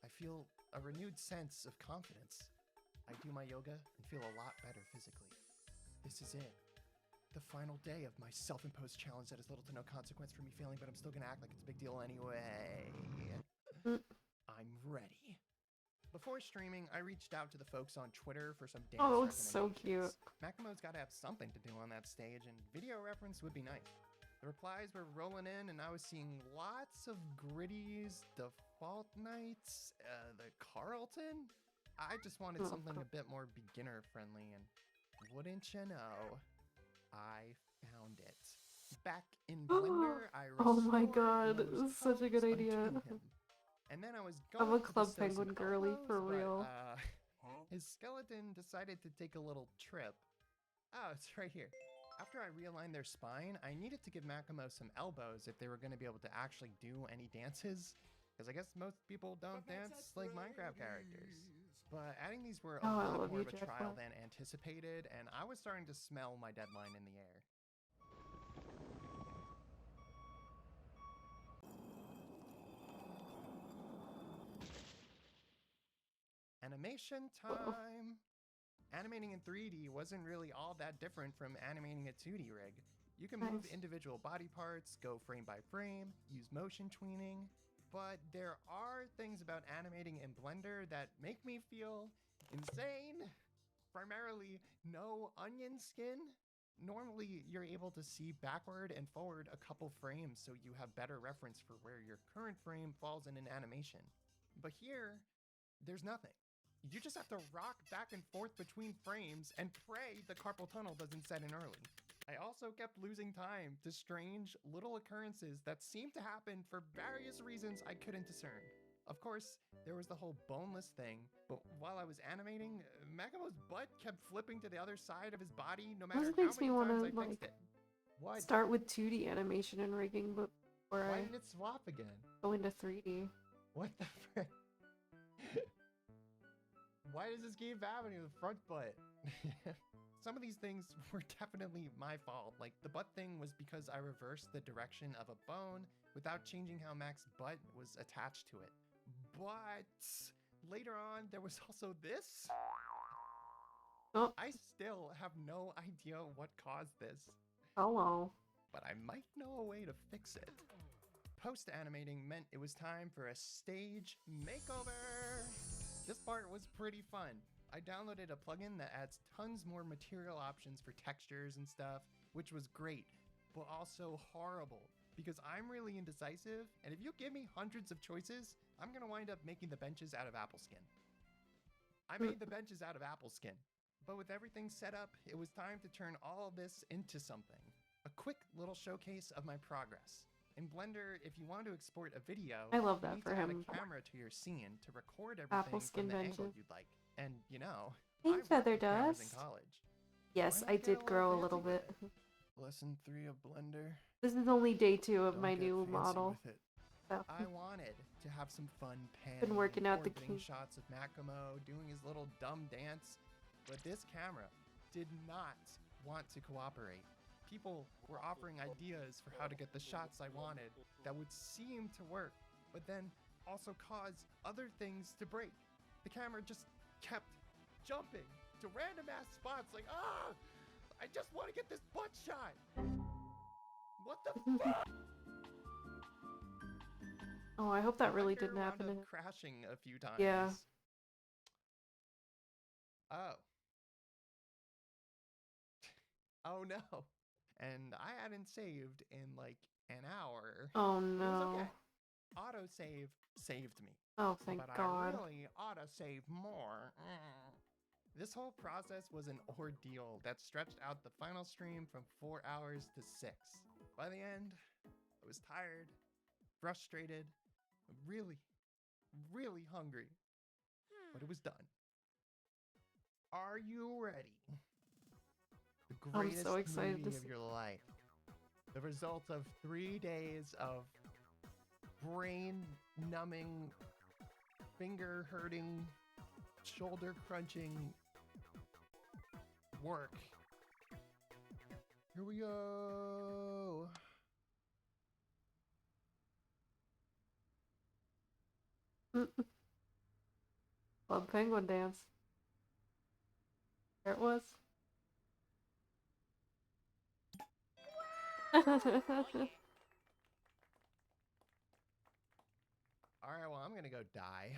Speaker 2: I feel a renewed sense of confidence. I do my yoga and feel a lot better physically. This is it. The final day of my self-imposed challenge that has little to no consequence for me failing, but I'm still gonna act like it's a big deal anyway.
Speaker 1: Mm.
Speaker 2: I'm ready. Before streaming, I reached out to the folks on Twitter for some dance
Speaker 1: Oh, it looks so cute.
Speaker 2: recommendations. Makimo's gotta have something to do on that stage, and video reference would be nice. The replies were rolling in, and I was seeing lots of Gritty's Default Nights, the Carlton. I just wanted
Speaker 1: Oh,
Speaker 2: something a bit more beginner-friendly, and wouldn't you know, I found it. Back in Blender, I
Speaker 1: Oh my
Speaker 2: restored
Speaker 1: god,
Speaker 2: Mo's
Speaker 1: this is such a good
Speaker 2: pose
Speaker 1: idea.
Speaker 2: unto him. And then I was
Speaker 1: I'm
Speaker 2: going
Speaker 1: a
Speaker 2: to
Speaker 1: Club
Speaker 2: bestow some
Speaker 1: Penguin girly
Speaker 2: elbows,
Speaker 1: for
Speaker 2: but,
Speaker 1: real.
Speaker 2: his skeleton decided to take a little trip. Oh, it's right here. After I realigned their spine, I needed to give Makimo some elbows if they were going to be able to actually do any dances. Because I guess most people don't dance like Minecraft characters. But adding these were a
Speaker 1: Oh, I
Speaker 2: lot
Speaker 1: love
Speaker 2: more
Speaker 1: you,
Speaker 2: of a
Speaker 1: Jack
Speaker 2: trial
Speaker 1: Black.
Speaker 2: than anticipated, and I was starting to smell my deadline in the air. Animation time! Animating in 3D wasn't really all that different from animating a 2D rig. You can move
Speaker 1: Nice.
Speaker 2: individual body parts, go frame by frame, use motion tweening, but there are things about animating in Blender that make me feel insane. Primarily, no onion skin. Normally, you're able to see backward and forward a couple frames so you have better reference for where your current frame falls in an animation. But here, there's nothing. You just have to rock back and forth between frames and pray the carpal tunnel doesn't set in early. I also kept losing time to strange little occurrences that seemed to happen for various reasons I couldn't discern. Of course, there was the whole boneless thing, but while I was animating, Megamo's butt kept flipping to the other side of his body no matter
Speaker 1: This
Speaker 2: how
Speaker 1: makes me
Speaker 2: many times
Speaker 1: wanna,
Speaker 2: I fixed
Speaker 1: like,
Speaker 2: it. What?
Speaker 1: start with 2D animation and rigging before
Speaker 2: Why
Speaker 1: I
Speaker 2: didn't it swap again?
Speaker 1: go into 3D.
Speaker 2: What the frick? Why does this game have any of the front butt? Some of these things were definitely my fault. Like, the butt thing was because I reversed the direction of a bone without changing how Mac's butt was attached to it. But later on, there was also this.
Speaker 1: Oh,
Speaker 2: I still have no idea what caused this,
Speaker 1: hello.
Speaker 2: but I might know a way to fix it. Post-animating meant it was time for a stage makeover. This part was pretty fun. I downloaded a plugin that adds tons more material options for textures and stuff, which was great, but also horrible, because I'm really indecisive, and if you give me hundreds of choices, I'm gonna wind up making the benches out of apple skin. I made the benches out of apple skin, but with everything set up, it was time to turn all of this into something. A quick little showcase of my progress. In Blender, if you want to export a video,
Speaker 1: I love
Speaker 2: you
Speaker 1: that
Speaker 2: need
Speaker 1: for
Speaker 2: to add
Speaker 1: him.
Speaker 2: a camera to your scene to record
Speaker 1: Apple
Speaker 2: everything
Speaker 1: skin
Speaker 2: from the angle
Speaker 1: benches.
Speaker 2: you'd like. And you know,
Speaker 1: Hey,
Speaker 2: I worked
Speaker 1: Feather
Speaker 2: with cameras in
Speaker 1: Dust.
Speaker 2: college.
Speaker 1: Yes,
Speaker 2: Why
Speaker 1: I
Speaker 2: not get
Speaker 1: did grow a
Speaker 2: fancy
Speaker 1: little
Speaker 2: with
Speaker 1: bit.
Speaker 2: it? Lesson 3 of Blender.
Speaker 1: This is only day 2 of
Speaker 2: Don't
Speaker 1: my
Speaker 2: get
Speaker 1: new
Speaker 2: fancy
Speaker 1: model.
Speaker 2: with it.
Speaker 1: So,
Speaker 2: I wanted to have some fun panning,
Speaker 1: been working out the
Speaker 2: orbiting
Speaker 1: key.
Speaker 2: shots of Makamo doing his little dumb dance, but this camera did not want to cooperate. People were offering ideas for how to get the shots I wanted that would seem to work, but then also cause other things to break. The camera just kept jumping to random ass spots like, I just want to get this butt shot. What the fuck?
Speaker 1: oh, I hope that really
Speaker 2: Blender
Speaker 1: didn't
Speaker 2: wound
Speaker 1: happen.
Speaker 2: up crashing a few times.
Speaker 1: Yeah.
Speaker 2: Oh. Oh no. And I hadn't saved in like an hour.
Speaker 1: Oh
Speaker 2: It was
Speaker 1: no.
Speaker 2: okay. Autosave saved me.
Speaker 1: Oh, thank
Speaker 2: but
Speaker 1: God.
Speaker 2: I really ought to save more. This whole process was an ordeal that stretched out the final stream from 4 hours to 6. By the end, I was tired, frustrated, really, really hungry. But it was done. Are you ready? The
Speaker 1: I'm
Speaker 2: greatest
Speaker 1: so excited to
Speaker 2: movie of
Speaker 1: see.
Speaker 2: your life. The result of 3 days of brain-numbing, finger-hurting, shoulder-crunching work. Here we go.
Speaker 1: Club Penguin Dance. There it was.
Speaker 2: Alright, well, I'm gonna go die.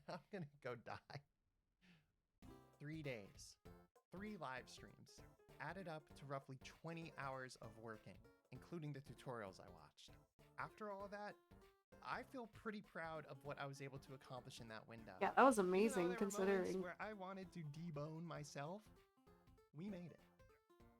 Speaker 2: I'm gonna go die. 3 days, 3 live streams, added up to roughly 20 hours of working, including the tutorials I watched. After all that, I feel pretty proud of what I was able to accomplish in that window.
Speaker 1: Yeah, that was
Speaker 2: Even though
Speaker 1: amazing
Speaker 2: there were moments
Speaker 1: considering.
Speaker 2: where I wanted to debone myself, we made it.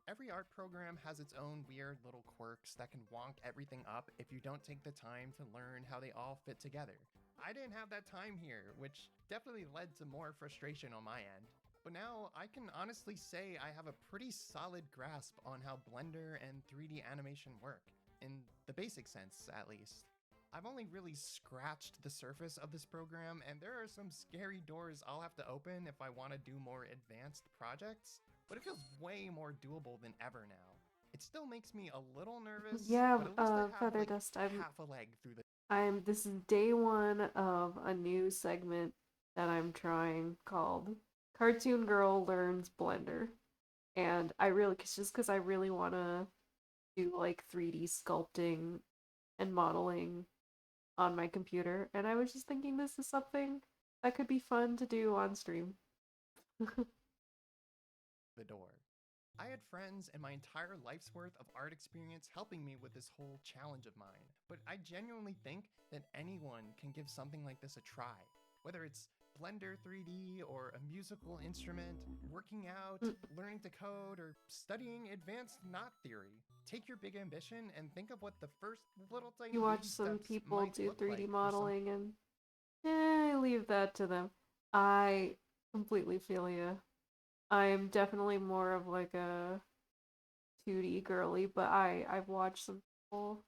Speaker 2: Every art program has its own weird little quirks that can wonk everything up if you don't take the time to learn how they all fit together. I didn't have that time here, which definitely led to more frustration on my end. But now I can honestly say I have a pretty solid grasp on how Blender and 3D animation work, in the basic sense at least. I've only really scratched the surface of this program, and there are some scary doors I'll have to open if I want to do more advanced projects, but it feels way more doable than ever now. It still makes me a little nervous,
Speaker 1: Yeah,
Speaker 2: but at least I have
Speaker 1: Feather
Speaker 2: like
Speaker 1: Dust,
Speaker 2: half a leg through the
Speaker 1: this is day 1 of a new segment that I'm trying called Cartoon Girl Learns Blender. And I really, just because I really want to do like 3D sculpting and modeling on my computer. And I was just thinking this is something that could be fun to do on stream.
Speaker 2: door. I had friends and my entire life's worth of art experience helping me with this whole challenge of mine, but I genuinely think that anyone can give something like this a try. Whether it's Blender 3D or a musical instrument, working out, learning to code, or studying advanced knot theory. Take your big ambition and think of what the first little tiny
Speaker 1: You watch
Speaker 2: baby
Speaker 1: some
Speaker 2: steps
Speaker 1: people
Speaker 2: might
Speaker 1: do
Speaker 2: look
Speaker 1: 3D
Speaker 2: like for some-
Speaker 1: modeling and leave that to them. I completely feel you. I am definitely more of like a 2D girly, but I've watched some people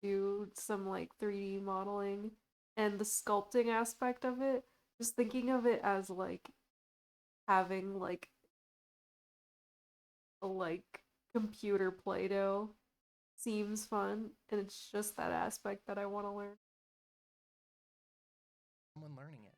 Speaker 1: do some like 3D modeling and the sculpting aspect of it, just thinking of it as like having like a like computer Play-Doh seems fun, and it's just that aspect that I want to learn.
Speaker 2: someone learning it.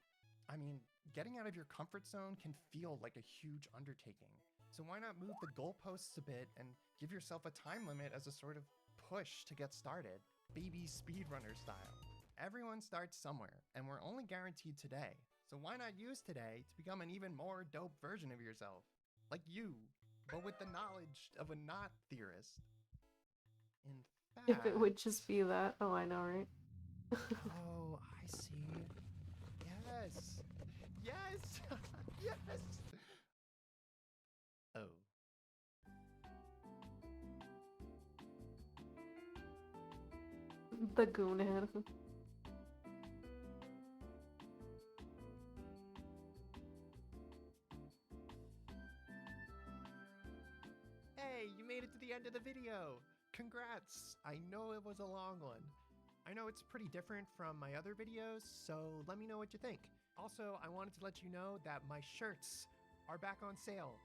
Speaker 2: I mean, getting out of your comfort zone can feel like a huge undertaking. So why not move the goalposts a bit and give yourself a time limit as a sort of push to get started, baby speedrunner style. Everyone starts somewhere, and we're only guaranteed today. So why not use today to become an even more dope version of yourself? Like you, but with the knowledge of a knot theorist. In fact...
Speaker 1: If it would just be that. Oh, I know, right?
Speaker 2: Oh, I see. Yes! Yes! Yes! Oh.
Speaker 1: The goonhead.
Speaker 2: Hey, you made it to the end of the video! Congrats! I know it was a long one. I know it's pretty different from my other videos, so let me know what you think. Also, I wanted to let you know that my shirts are back on sale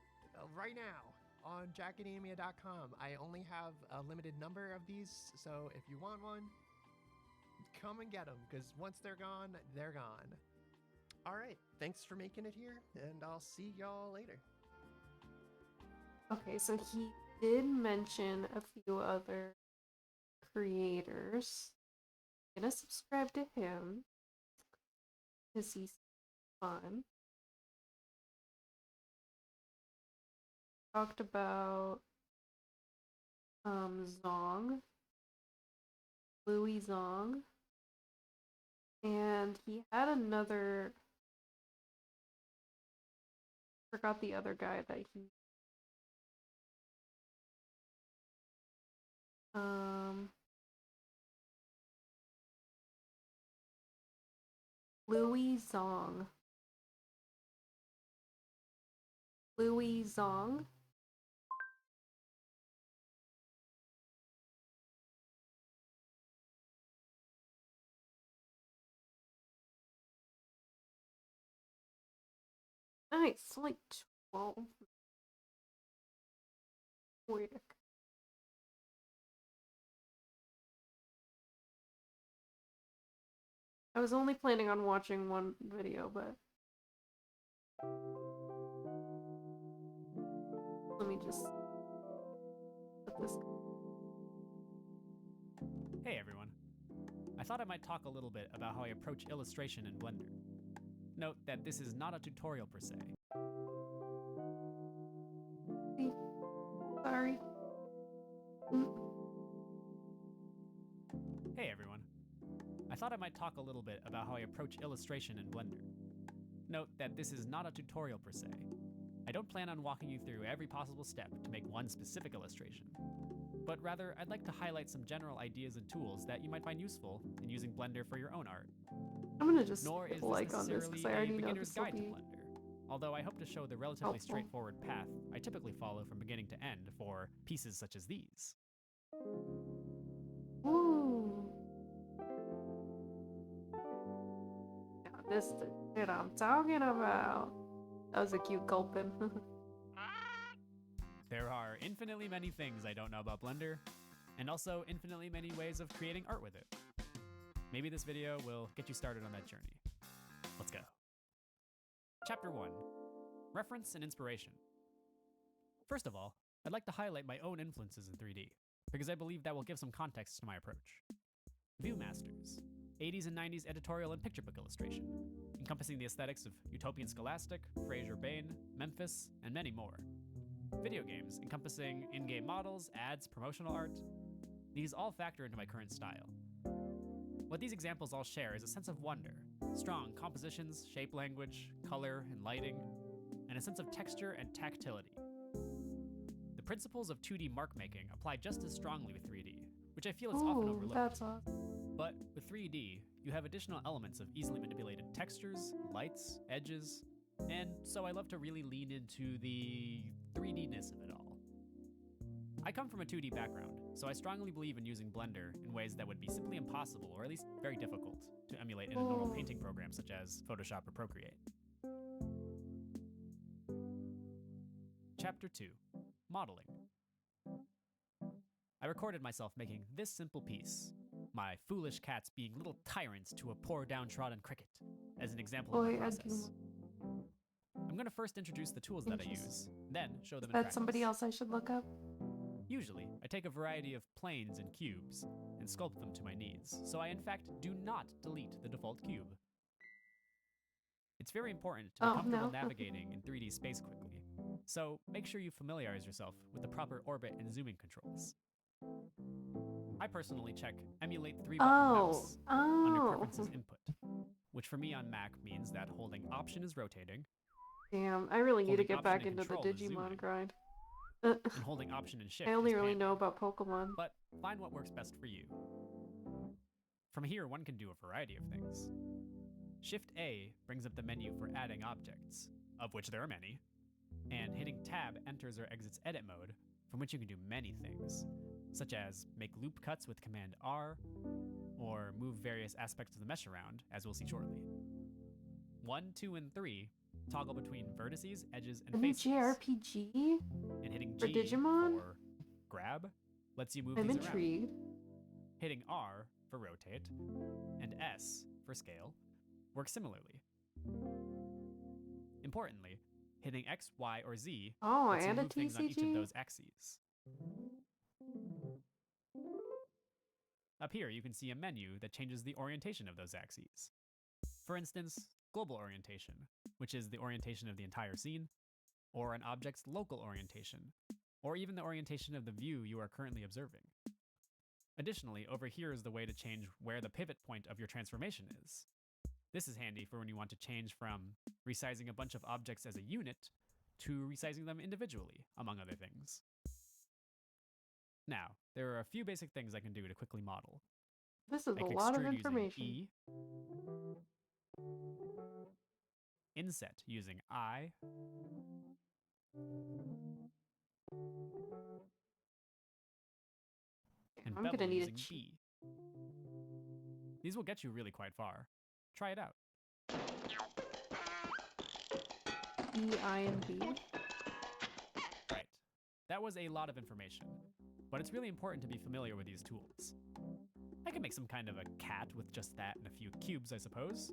Speaker 2: right now on jackademia.com. I only have a limited number of these, so if you want one, come and get them, because once they're gone, they're gone. All right, thanks for making it here, and I'll see y'all later.
Speaker 1: Okay, so he did mention a few other creators. I'm gonna subscribe to him because he's fun. Talked about Zong, Louis Zong, and he had another. Forgot the other guy that he. Louis Zong. Louis Zong. Nice, like 12. Quick. I was only planning on watching one video, but let me just put this.
Speaker 5: Hey everyone. I thought I might talk a little bit about how I approach illustration in Blender. Note that this is not a tutorial per se.
Speaker 1: Sorry.
Speaker 5: Hey everyone. I thought I might talk a little bit about how I approach illustration in Blender. Note that this is not a tutorial per se. I don't plan on walking you through every possible step to make one specific illustration, but rather I'd like to highlight some general ideas and tools that you might find useful in using Blender for your own art.
Speaker 1: I'm gonna just
Speaker 5: Nor is
Speaker 1: like
Speaker 5: this
Speaker 1: on this
Speaker 5: necessarily
Speaker 1: because I
Speaker 5: a
Speaker 1: already know
Speaker 5: beginner's
Speaker 1: this will
Speaker 5: guide to
Speaker 1: be.
Speaker 5: Blender, although I hope to show the relatively
Speaker 1: Helpful.
Speaker 5: straightforward path I typically follow from beginning to end for pieces such as these.
Speaker 1: Ooh. Now this is the shit I'm talking about. That was a cute gulpin.
Speaker 5: There are infinitely many things I don't know about Blender, and also infinitely many ways of creating art with it. Maybe this video will get you started on that journey. Let's go. Chapter 1. Reference and Inspiration. First of all, I'd like to highlight my own influences in 3D, because I believe that will give some context to my approach. Viewmasters, 80s and 90s editorial and picture book illustration, encompassing the aesthetics of Utopian Scholastic, Fraser Bain, Memphis, and many more. Video games, encompassing in-game models, ads, promotional art. These all factor into my current style. What these examples all share is a sense of wonder strong compositions, shape language, color, and lighting, and a sense of texture and tactility. The principles of 2D mark making apply just as strongly with 3D, which I feel is often
Speaker 1: Ooh,
Speaker 5: overlooked.
Speaker 1: that's awesome.
Speaker 5: But with 3D, you have additional elements of easily manipulated textures, lights, edges, and so I love to really lean into the 3D-ness of it all. I come from a 2D background, so I strongly believe in using Blender in ways that would be simply impossible, or at least very difficult, to emulate in a normal
Speaker 1: Oh.
Speaker 5: painting program such as Photoshop or Procreate. Chapter 2. Modeling. I recorded myself making this simple piece, my foolish cats being little tyrants to a poor downtrodden cricket, as an example of
Speaker 1: Boy,
Speaker 5: my
Speaker 1: I'd
Speaker 5: process. I'm going to first introduce the tools that I use, then show them in
Speaker 1: That's
Speaker 5: practice.
Speaker 1: somebody else I should look up.
Speaker 5: Usually, I take a variety of planes and cubes and sculpt them to my needs, so I in fact do not delete the default cube. It's very important to be
Speaker 1: Oh,
Speaker 5: comfortable
Speaker 1: no.
Speaker 5: navigating in 3D space quickly, so make sure you familiarize yourself with the proper orbit and zooming controls. I personally check Emulate 3-button mouse under Preferences Input, which for me on Mac means that holding Option is rotating,
Speaker 1: Damn, I really need to
Speaker 5: Holding
Speaker 1: get
Speaker 5: Option
Speaker 1: back
Speaker 5: and
Speaker 1: into the
Speaker 5: Control is zooming.
Speaker 1: Digimon grind.
Speaker 5: and holding Option and Shift
Speaker 1: I only
Speaker 5: is
Speaker 1: really
Speaker 5: panning.
Speaker 1: know about Pokemon.
Speaker 5: But find what works best for you. From here, one can do a variety of things. Shift A brings up the menu for adding objects, of which there are many, and hitting Tab enters or exits edit mode, from which you can do many things, such as make loop cuts with Command R, or move various aspects of the mesh around, as we'll see shortly. 1, 2, and 3 toggle between vertices, edges, and
Speaker 1: A new
Speaker 5: faces.
Speaker 1: JRPG?
Speaker 5: And hitting
Speaker 1: For
Speaker 5: G
Speaker 1: Digimon?
Speaker 5: for grab lets you move
Speaker 1: I'm
Speaker 5: these around.
Speaker 1: intrigued.
Speaker 5: Hitting R for rotate and S for scale works similarly. Importantly, hitting X, Y, or Z
Speaker 1: Oh,
Speaker 5: lets you
Speaker 1: and a
Speaker 5: move things on each of
Speaker 1: TCG?
Speaker 5: those axes. Up here, you can see a menu that changes the orientation of those axes. For instance, global orientation, which is the orientation of the entire scene, or an object's local orientation, or even the orientation of the view you are currently observing. Additionally, over here is the way to change where the pivot point of your transformation is. This is handy for when you want to change from resizing a bunch of objects as a unit to resizing them individually, among other things. Now, there are a few basic things I can do to quickly model.
Speaker 1: This is
Speaker 5: I
Speaker 1: a
Speaker 5: can
Speaker 1: lot of
Speaker 5: extrude using
Speaker 1: information.
Speaker 5: E, inset using I, and
Speaker 1: I'm
Speaker 5: bevel
Speaker 1: gonna need a
Speaker 5: using B. These will get you really quite far. Try it out.
Speaker 1: E, I, and B.
Speaker 5: Right. That was a lot of information, but it's really important to be familiar with these tools. I can make some kind of a cat with just that and a few cubes, I suppose,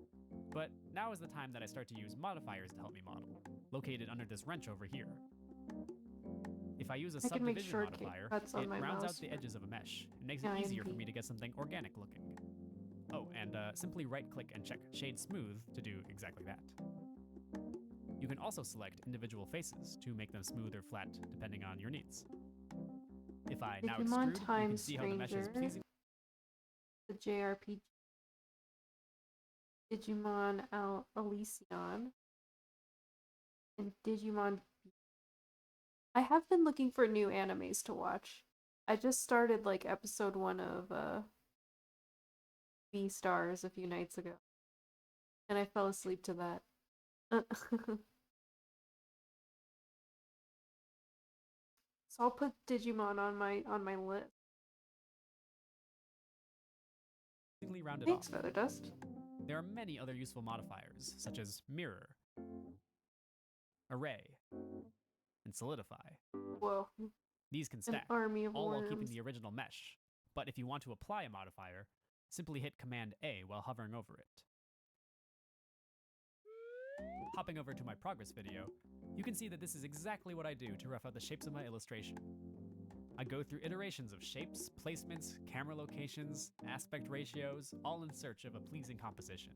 Speaker 5: but now is the time that I start to use modifiers to help me model, located under this wrench over here. If I use a
Speaker 1: I can make
Speaker 5: subdivision
Speaker 1: shortcuts
Speaker 5: modifier,
Speaker 1: on
Speaker 5: it
Speaker 1: my
Speaker 5: rounds out
Speaker 1: mouse
Speaker 5: the
Speaker 1: for
Speaker 5: edges of a mesh and makes
Speaker 1: I
Speaker 5: it
Speaker 1: and
Speaker 5: easier for
Speaker 1: B.
Speaker 5: me to get something organic looking. Oh, and simply right-click and check Shade Smooth to do exactly that. You can also select individual faces to make them smooth or flat, depending on your needs. If I now
Speaker 1: Digimon
Speaker 5: extrude, you
Speaker 1: Time
Speaker 5: can see how the mesh is
Speaker 1: Stranger.
Speaker 5: pleasing.
Speaker 1: The JRPG. Digimon Elysion. And Digimon B. I have been looking for new animes to watch. I just started like episode 1 of Beastars a few nights ago. And I fell asleep to that. So I'll put Digimon on my list.
Speaker 5: Rounded
Speaker 1: Thanks,
Speaker 5: off.
Speaker 1: Feather Dust.
Speaker 5: There are many other useful modifiers, such as Mirror, Array, and Solidify.
Speaker 1: Whoa.
Speaker 5: These can
Speaker 1: An
Speaker 5: stack,
Speaker 1: army of
Speaker 5: all while
Speaker 1: worms.
Speaker 5: keeping the original mesh. But if you want to apply a modifier, simply hit Command A while hovering over it. Hopping over to my progress video, you can see that this is exactly what I do to rough out the shapes of my illustration. I go through iterations of shapes, placements, camera locations, aspect ratios, all in search of a pleasing composition.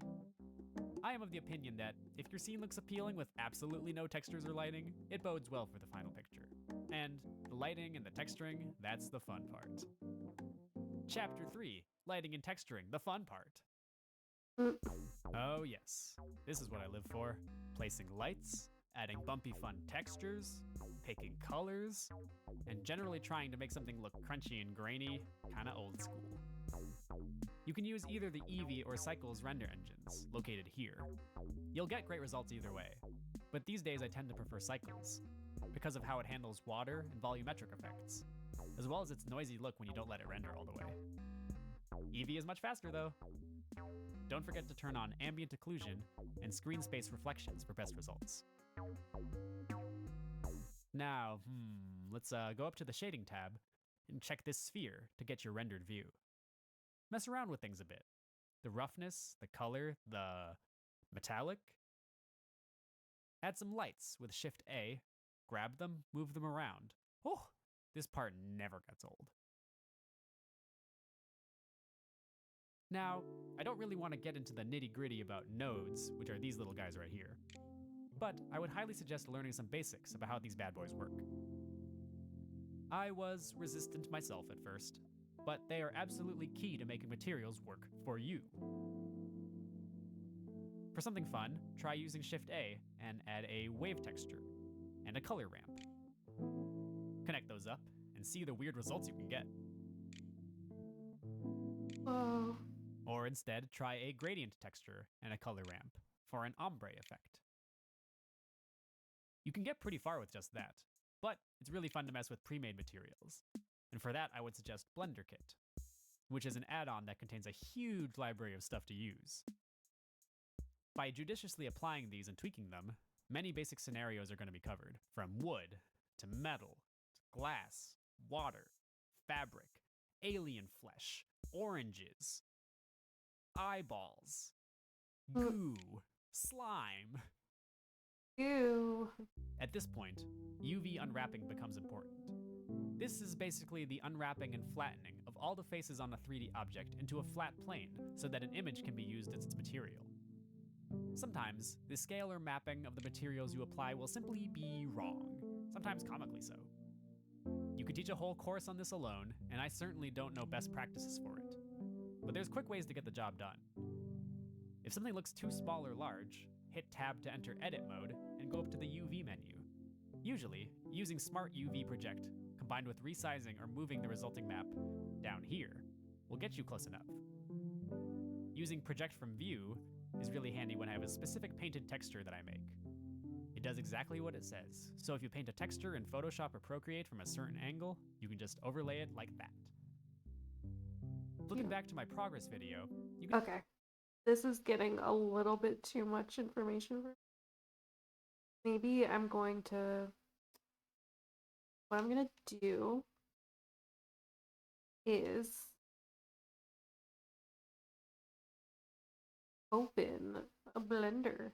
Speaker 5: I am of the opinion that if your scene looks appealing with absolutely no textures or lighting, it bodes well for the final picture. And the lighting and the texturing, that's the fun part. Chapter 3, Lighting and Texturing, the fun part.
Speaker 1: Mm.
Speaker 5: Oh yes, this is what I live for. Placing lights, adding bumpy fun textures, picking colors, and generally trying to make something look crunchy and grainy, kinda old school. You can use either the Eevee or Cycles render engines, located here. You'll get great results either way, but these days I tend to prefer Cycles, because of how it handles water and volumetric effects, as well as its noisy look when you don't let it render all the way. Eevee is much faster though. Don't forget to turn on ambient occlusion and screen space reflections for best results. Now, let's go up to the shading tab and check this sphere to get your rendered view. Mess around with things a bit. The roughness, the color, the metallic. Add some lights with Shift A, grab them, move them around. Oh, this part never gets old. Now, I don't really want to get into the nitty-gritty about nodes, which are these little guys right here, but I would highly suggest learning some basics about how these bad boys work. I was resistant myself at first, but they are absolutely key to making materials work for you. For something fun, try using Shift A and add a wave texture and a color ramp. Connect those up and see the weird results you can get.
Speaker 1: Whoa.
Speaker 5: Or instead, try a gradient texture and a color ramp for an ombre effect. You can get pretty far with just that, but it's really fun to mess with pre-made materials. And for that, I would suggest BlenderKit, which is an add-on that contains a huge library of stuff to use. By judiciously applying these and tweaking them, many basic scenarios are going to be covered, from wood, to metal, to glass, water, fabric, alien flesh, oranges, eyeballs, goo, slime.
Speaker 1: Ew.
Speaker 5: At this point, UV unwrapping becomes important. This is basically the unwrapping and flattening of all the faces on a 3D object into a flat plane so that an image can be used as its material. Sometimes, the scale or mapping of the materials you apply will simply be wrong, sometimes comically so. You could teach a whole course on this alone, and I certainly don't know best practices for it. But there's quick ways to get the job done. If something looks too small or large, hit Tab to enter Edit mode and go up to the UV menu. Usually, using Smart UV Project combined with resizing or moving the resulting map down here will get you close enough. Using Project from View is really handy when I have a specific painted texture that I make. It does exactly what it says, so if you paint a texture in Photoshop or Procreate from a certain angle, you can just overlay it like that. Flipping back to my progress video, you can—
Speaker 1: Okay. This is getting a little bit too much information for me. Maybe I'm going to... What I'm going to do is open a Blender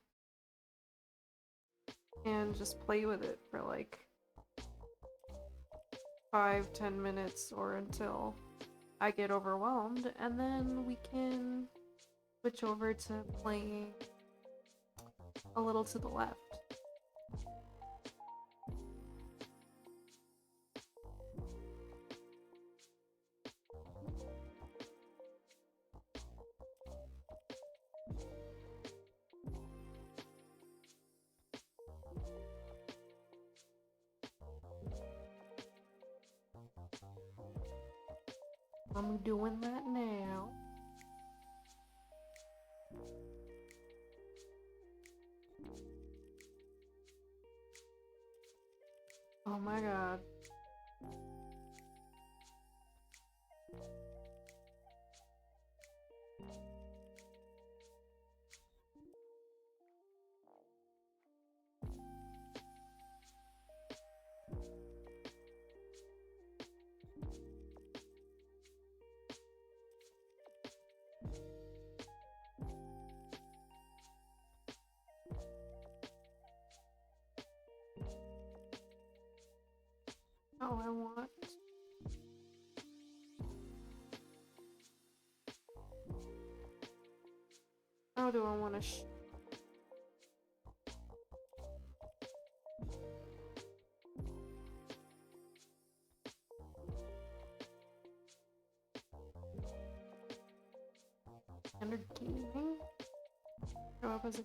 Speaker 1: and just play with it for like 5-10 minutes or until I get overwhelmed, and then we can switch over to playing a little to the left. I'm doing that now. Oh my god. Oh, I want. How do I want to entertaining? off as a.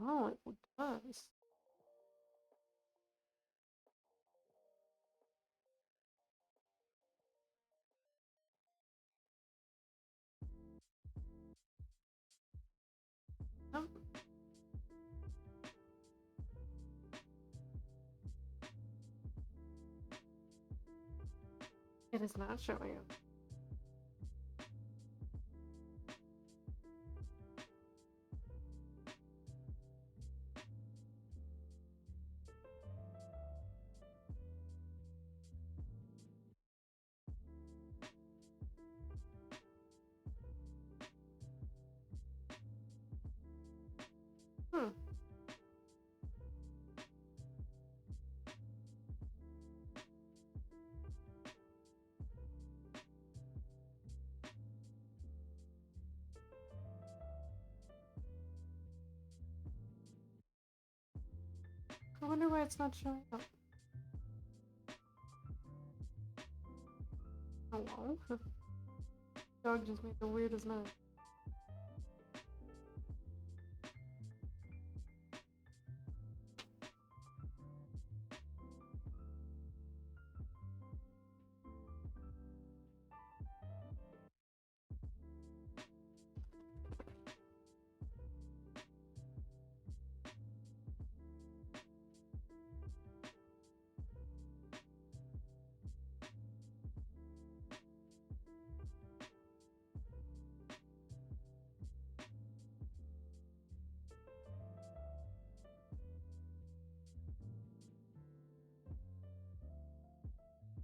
Speaker 1: Oh, it does. Oh. It is not showing up. Hmm. I wonder why it's not showing up. Hello? Dog just made the weirdest noise.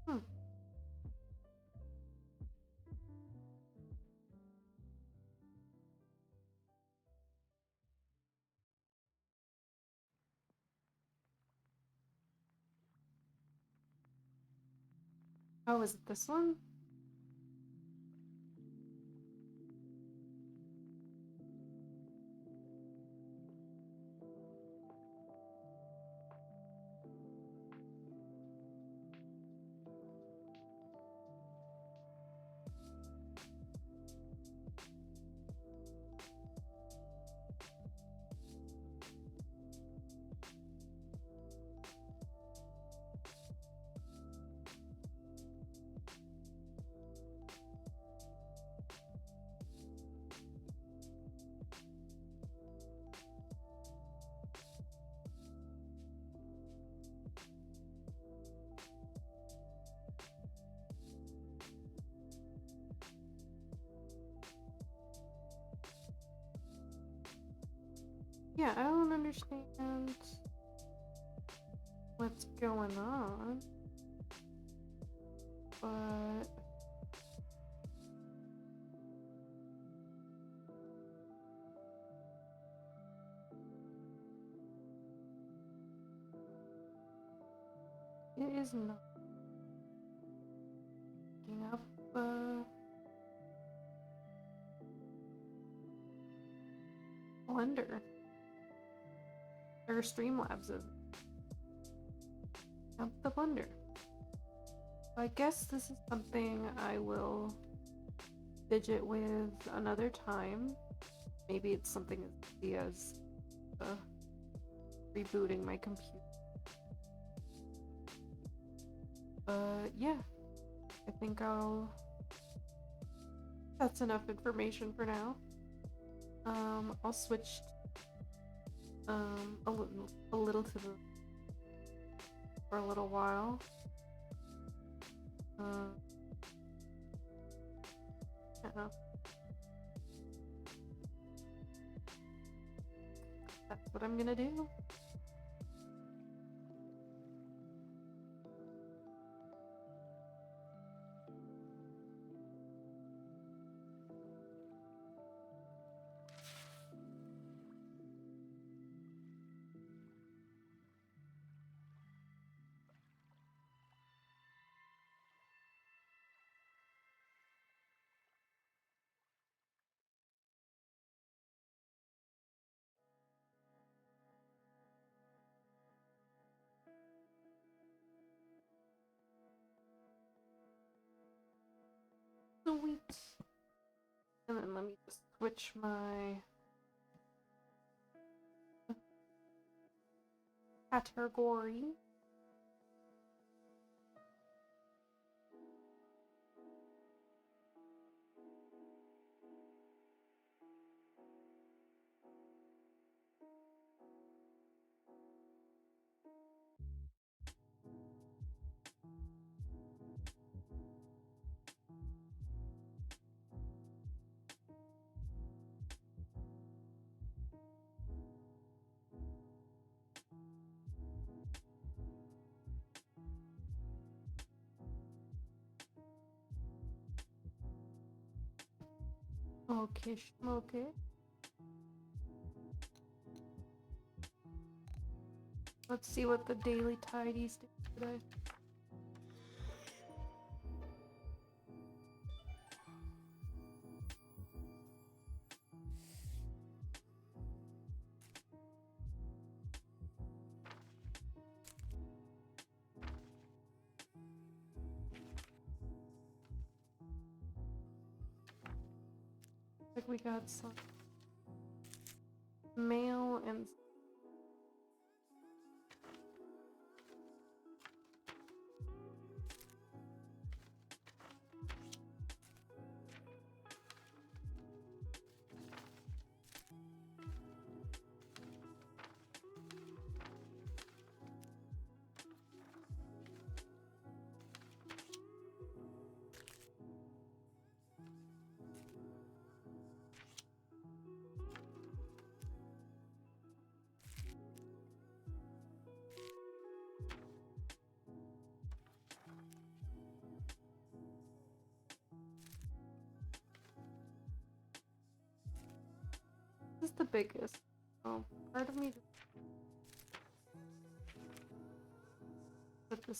Speaker 1: Hmm. Oh, is it this one? Yeah, I don't understand what's going on, but it is not picking up. Blender or Streamlabs is up the Blender. I guess this is something I will fidget with another time. Maybe it's something as easy as rebooting my computer. But yeah, I think that's enough information for now. I'll switch a little to the for a little while. Yeah. That's what I'm gonna do. Sweet. And then let me just switch my category. Okay, smoke it. Let's see what the daily tidies do today. Like we got some mail and this is the biggest. Oh, part of me put this.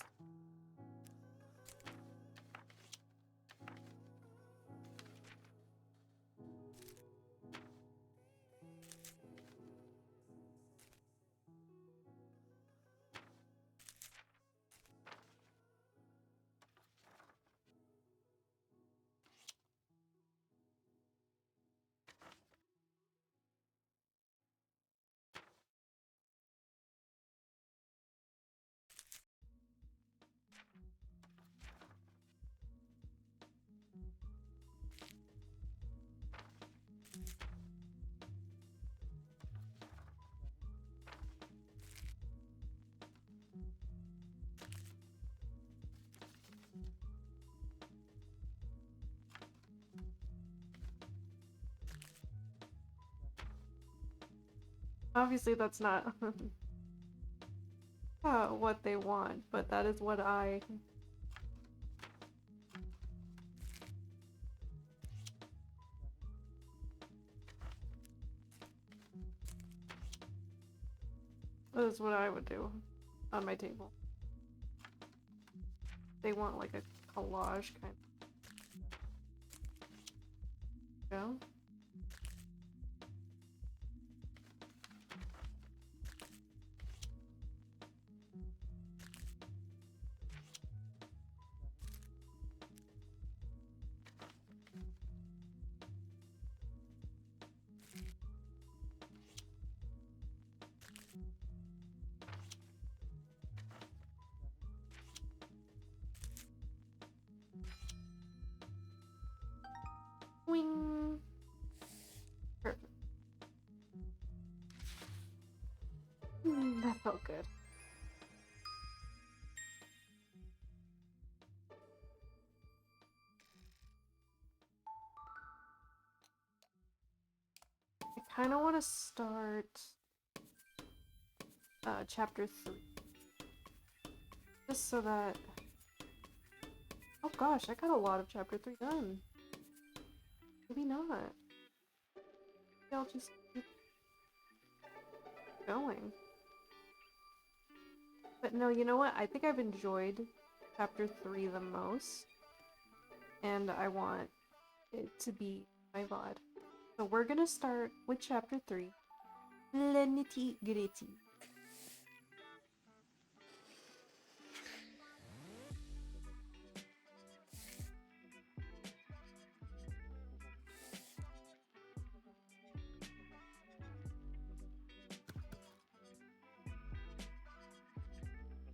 Speaker 1: Obviously, that's not what they want, but that is what I. That is what I would do on my table. They want like a collage kind of. Yeah. Wing. Perfect. That felt good. I kind of want to start chapter 3. Just so that... Oh gosh, I got a lot of chapter 3 done. Maybe not. Maybe I'll just keep going. But no, you know what? I think I've enjoyed chapter 3 the most. And I want it to be my VOD. So we're gonna start with chapter 3. Lenity Gritty.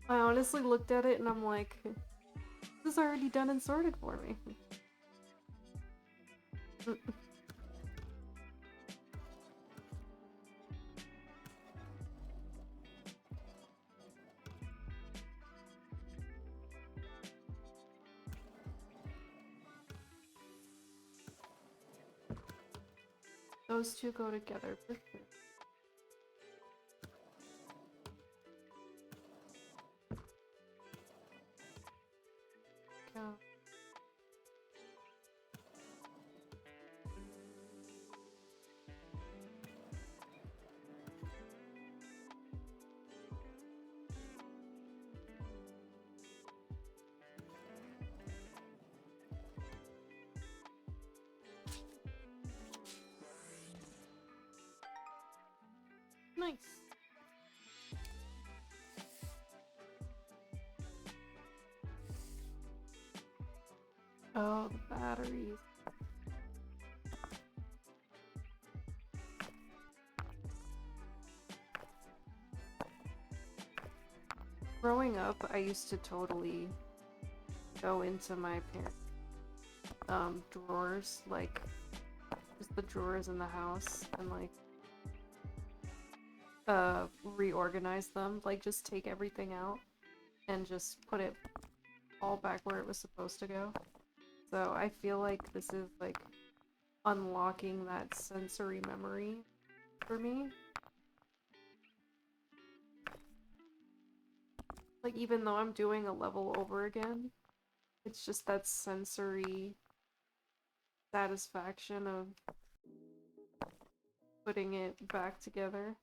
Speaker 1: I honestly looked at it and I'm like, this is already done and sorted for me. Those two go together. Perfect. Yeah. Nice. Oh, the batteries. Growing up, I used to totally go into my parents' drawers, like just the drawers in the house, and like reorganize them, like just take everything out and just put it all back where it was supposed to go. So I feel like this is like unlocking that sensory memory for me. Like even though I'm doing a level over again, it's just that sensory satisfaction of putting it back together.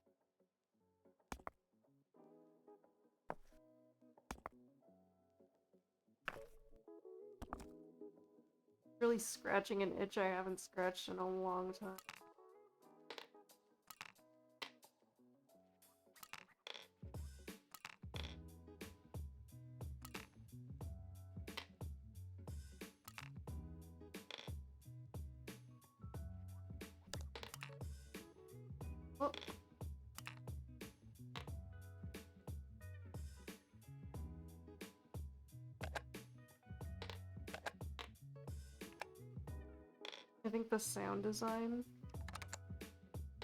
Speaker 1: Really scratching an itch I haven't scratched in a long time. Oh. I think the sound design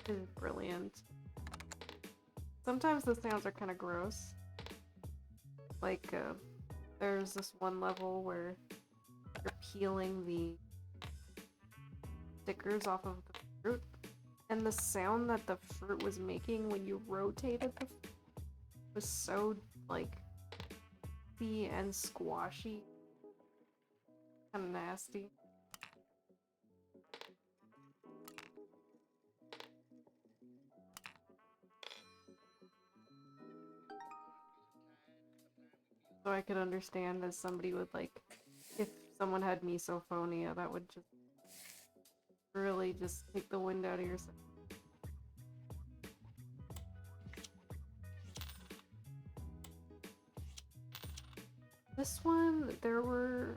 Speaker 1: is brilliant. Sometimes the sounds are kind of gross. Like, there's this one level where you're peeling the stickers off of the fruit, and the sound that the fruit was making when you rotated the fruit was so, like, and squashy. Kind of nasty. So I could understand as somebody would like, if someone had misophonia, that would just really just take the wind out of your sail. This one, there were...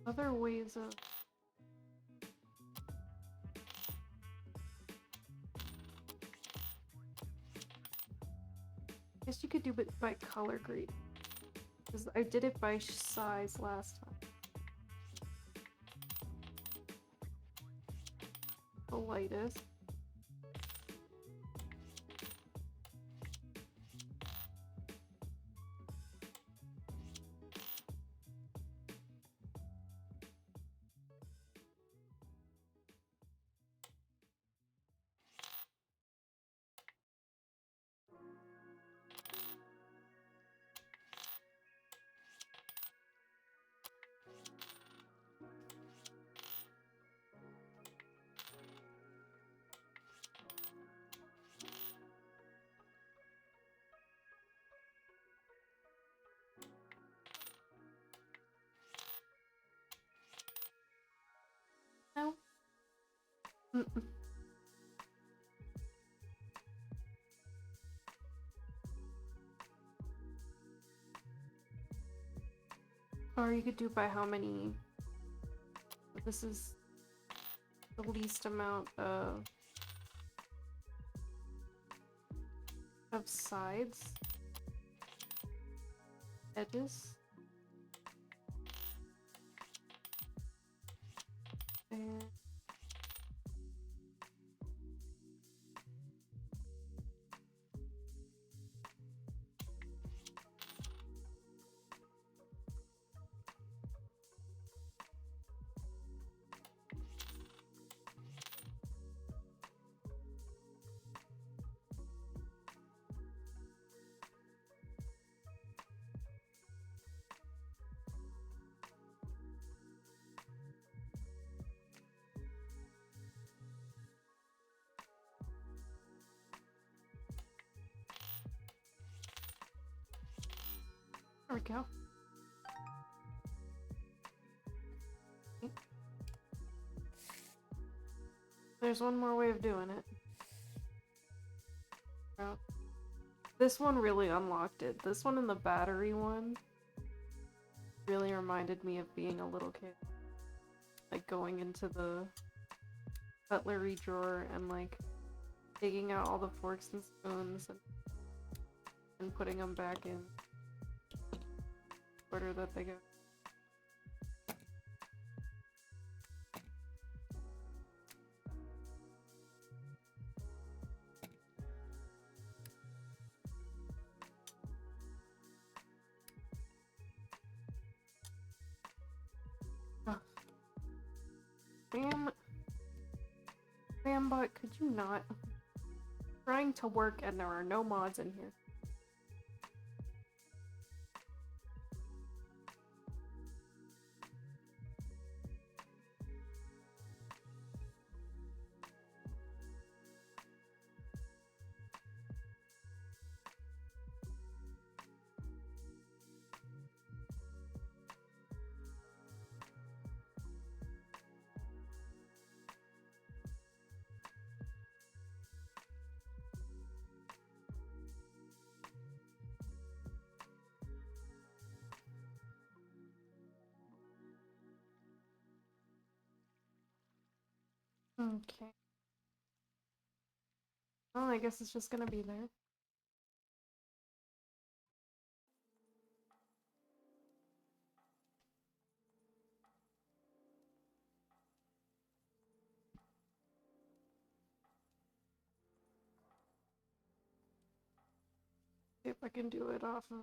Speaker 1: other ways of... I guess you could do it by color grade. Because I did it by size last time. The lightest. No. Mm-mm. Or you could do by how many This is the least amount of sides, edges, and there we go. There's one more way of doing it. Well, this one really unlocked it. This one and the battery one really reminded me of being a little kid. Like going into the cutlery drawer and like taking out all the forks and spoons and putting them back in order that they go. Spambot, could you not? I'm trying to work and there are no mods in here. Okay. Well, I guess it's just gonna be there. See if I can do it off of.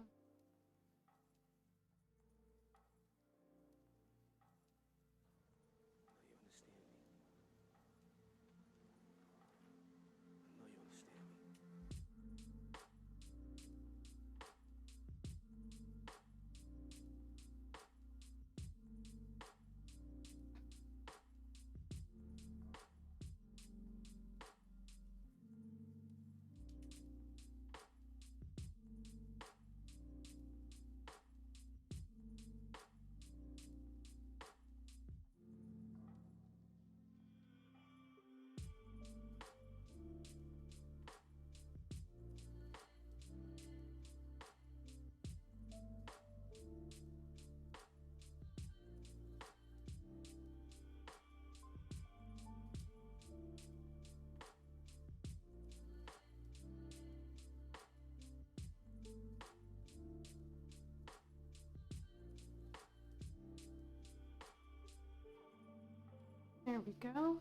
Speaker 1: There we go.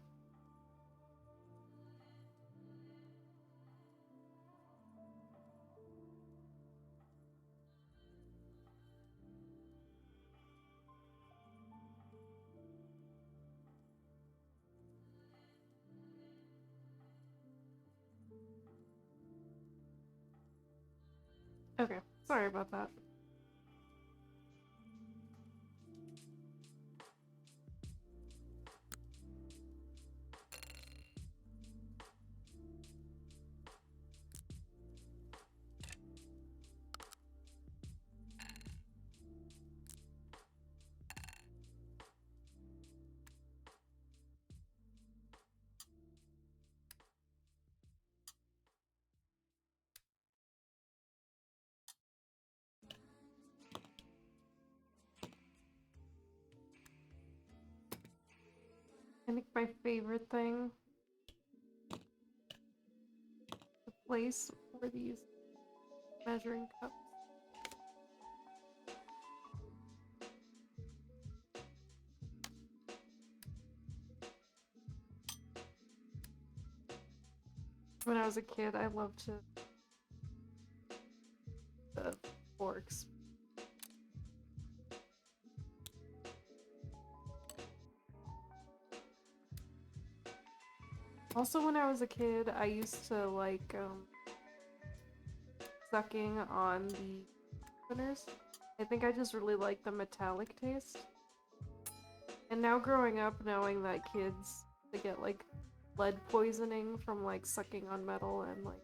Speaker 1: Okay, sorry about that. I think my favorite thing, the place for these measuring cups. When I was a kid, I loved to the forks. Also, when I was a kid, I used to like sucking on the openers. I think I just really like the metallic taste. And now growing up, knowing that kids, they get like lead poisoning from like sucking on metal and like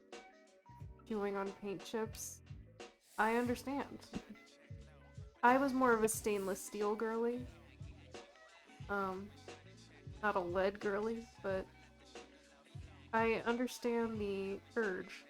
Speaker 1: chewing on paint chips, I understand. I was more of a stainless steel girly. Not a lead girly, but I understand the urge.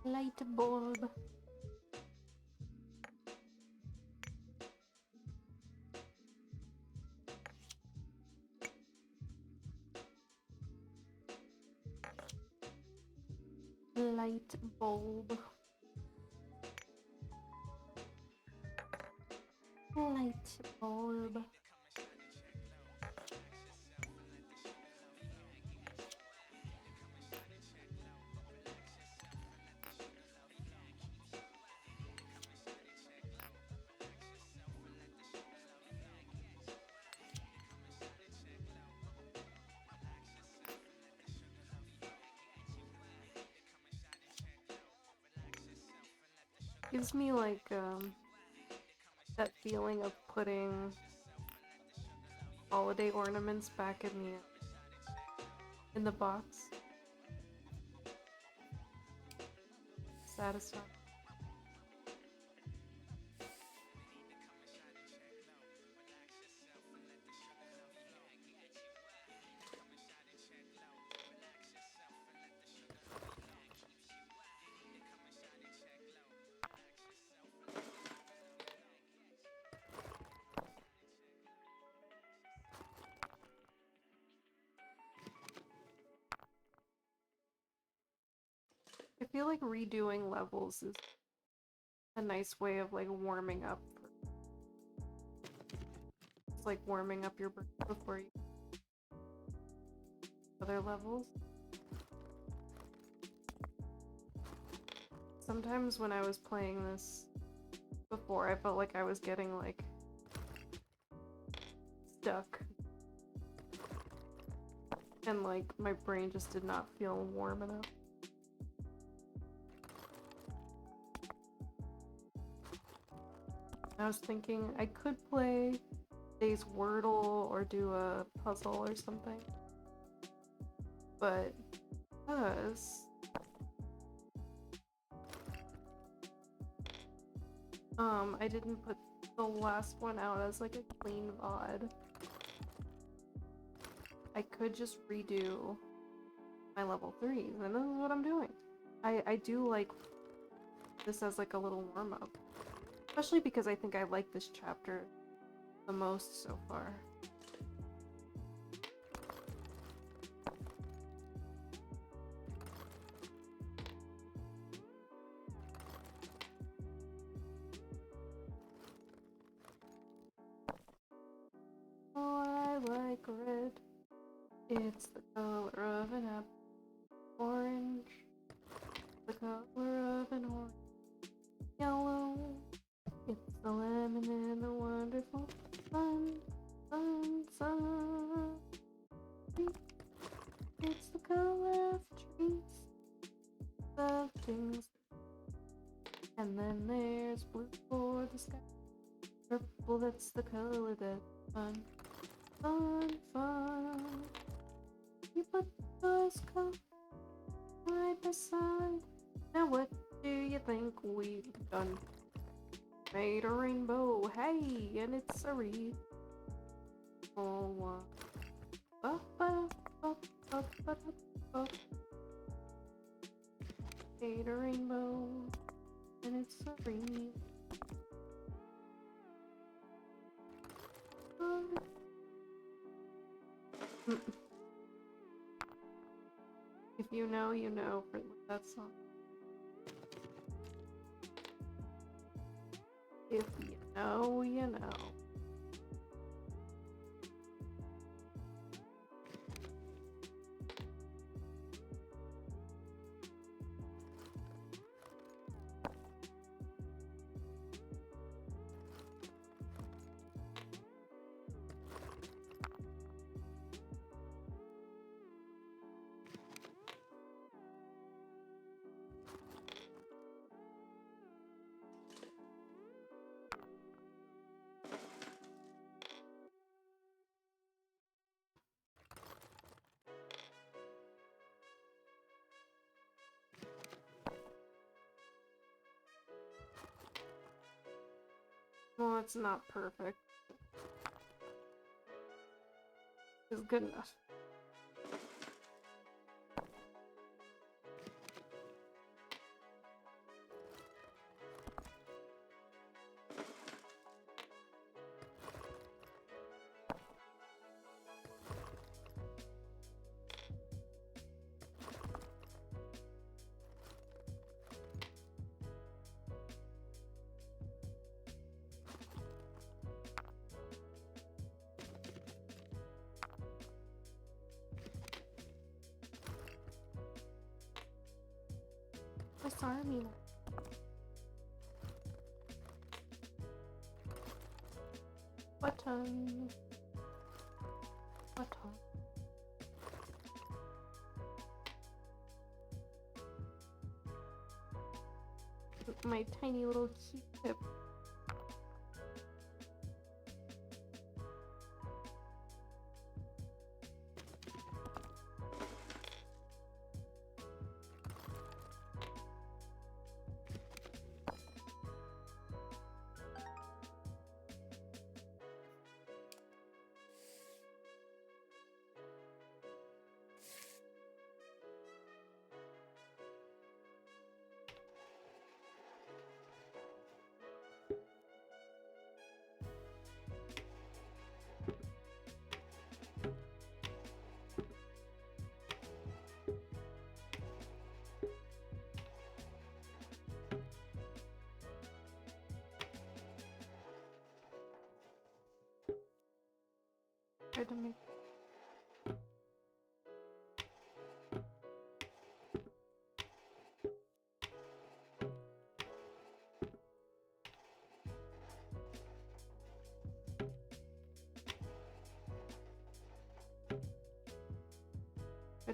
Speaker 1: Light bulb. Light bulb. Light bulb. Gives me like that feeling of putting holiday ornaments back in the box. Satisfying. I feel like redoing levels is a nice way of like warming up. It's like warming up your brain before you other levels. Sometimes when I was playing this before, I felt like I was getting like stuck. And like my brain just did not feel warm enough. I was thinking I could play Days Wordle or do a puzzle or something. But because I didn't put the last one out as like a clean VOD, I could just redo my level 3s, and this is what I'm doing. I do like this as like a little warm-up. Especially because I think I like this chapter the most so far. Oh, I like red. It's the color of an apple. Orange. The color of an orange. Yellow. Swimming in the wonderful sun, sun, sun. It's the color of trees, of things. And then there's blue for the sky. Purple, that's the color that's fun. Fun, fun. You put those colors side by side. Now what do you think we've done? Made a rainbow, hey, and it's a wreath. Oh, one. Up, up, up, up, up, up. Made a rainbow, and it's a wreath. If you know, you know for that song. If you know, you know. Well, it's not perfect. It's good enough. Swiss Army. Button. Button. My tiny little Q-tip. Try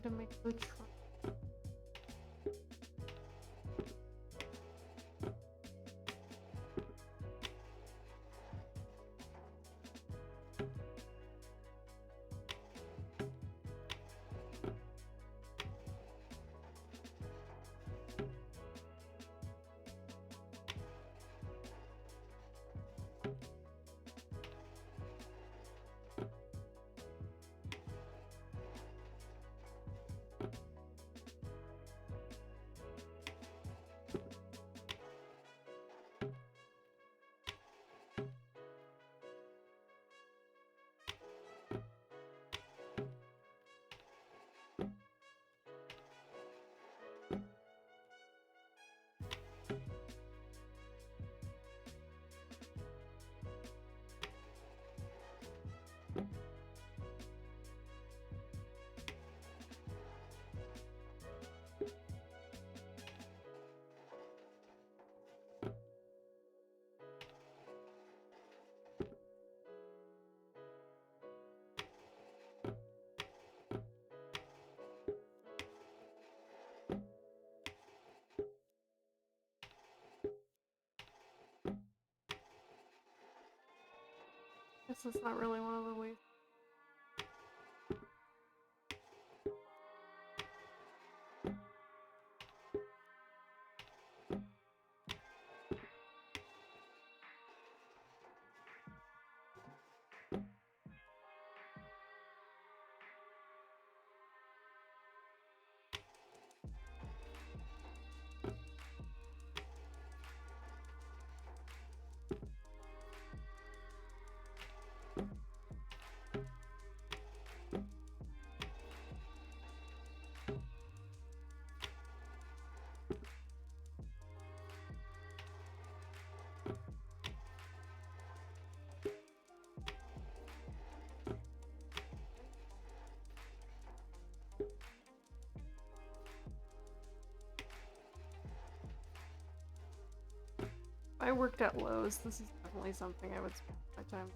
Speaker 1: to make the truck. This is not really one of the ways. If I worked at Lowe's, this is definitely something I would spend my time.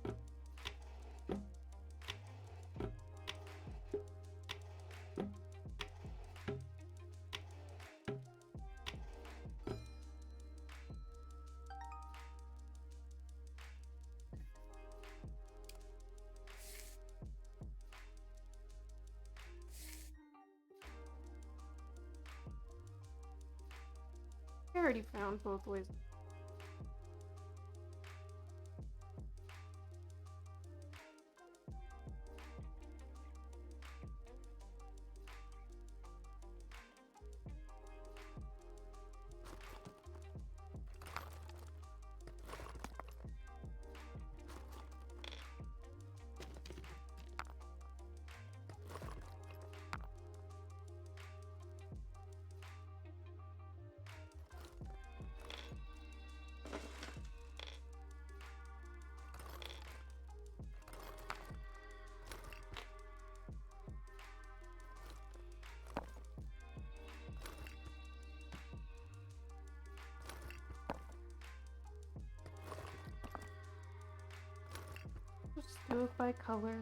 Speaker 1: I already found both ways. Just do it by color.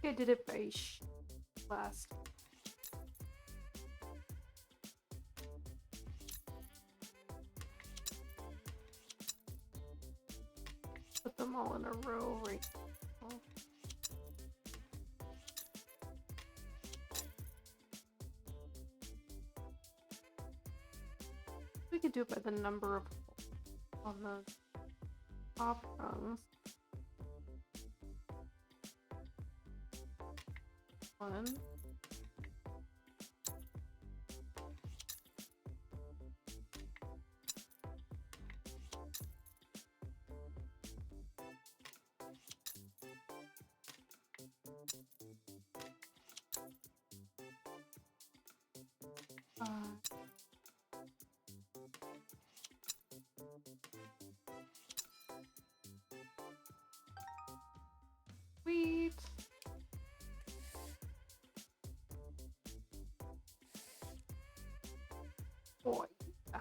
Speaker 1: I did it by last. Put them all in a row right now. We could do it by the number of on the top rungs. One. Sweet. Boy. Ah.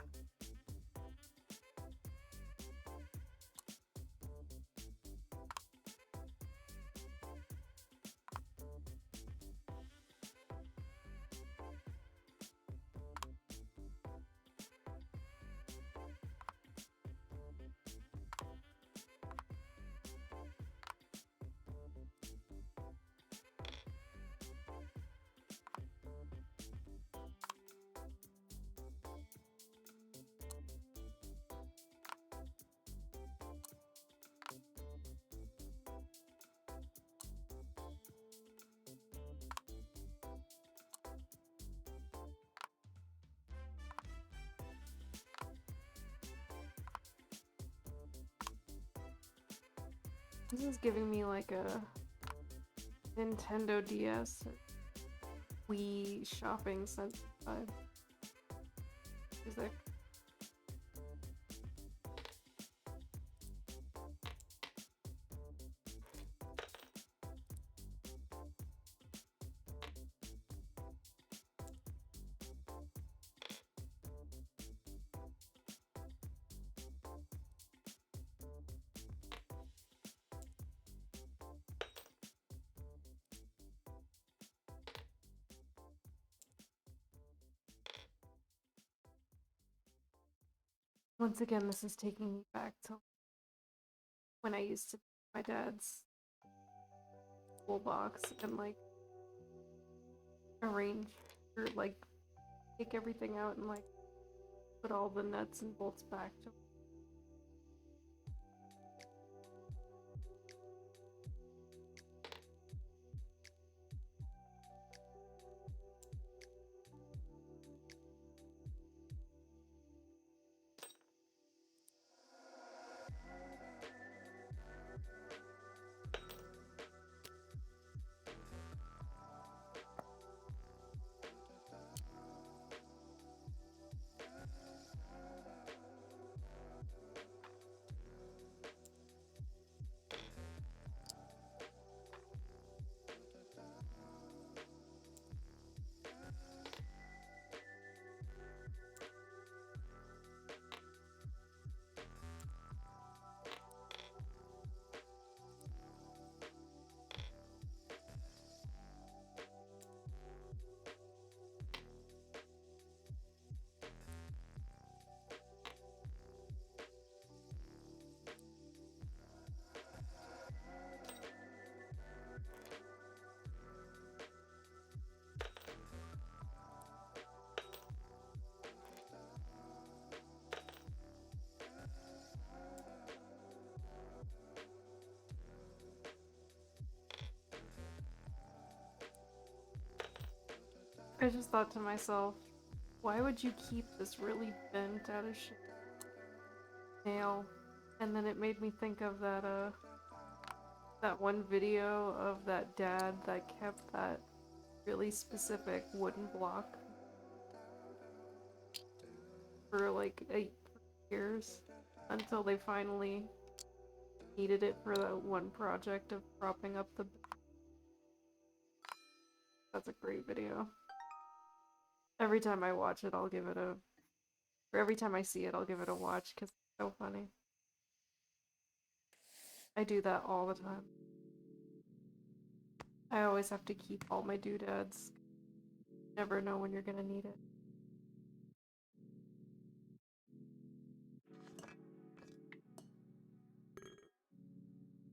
Speaker 1: This is giving me like a Nintendo DS or Wii shopping center vibe. Is there? Once again, this is taking me back to when I used to my dad's school box and like arrange or like take everything out and like put all the nuts and bolts back to. I just thought to myself, why would you keep this really bent out of shape nail? And then it made me think of that one video of that dad that kept that really specific wooden block for like 8 years until they finally needed it for that one project of propping up the. That's a great video. Every time I watch it, I'll give it a. Or every time I see it, I'll give it a watch because it's so funny. I do that all the time. I always have to keep all my doodads. Never know when you're gonna need it.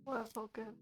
Speaker 1: Well, that felt good.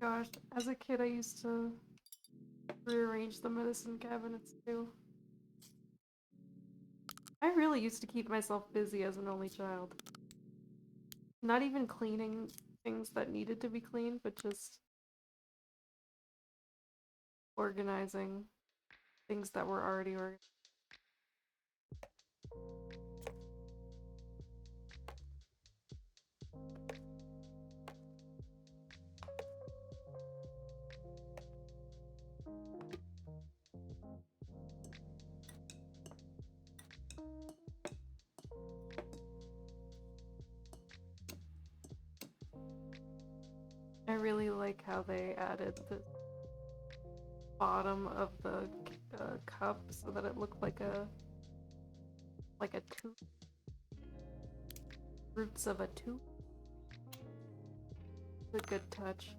Speaker 1: Gosh, as a kid I used to rearrange the medicine cabinets too. I really used to keep myself busy as an only child. Not even cleaning things that needed to be cleaned, but just organizing things that were already organized. I really like how they added the bottom of the cup so that it looked like a tooth. Roots of a tooth. It's a good touch.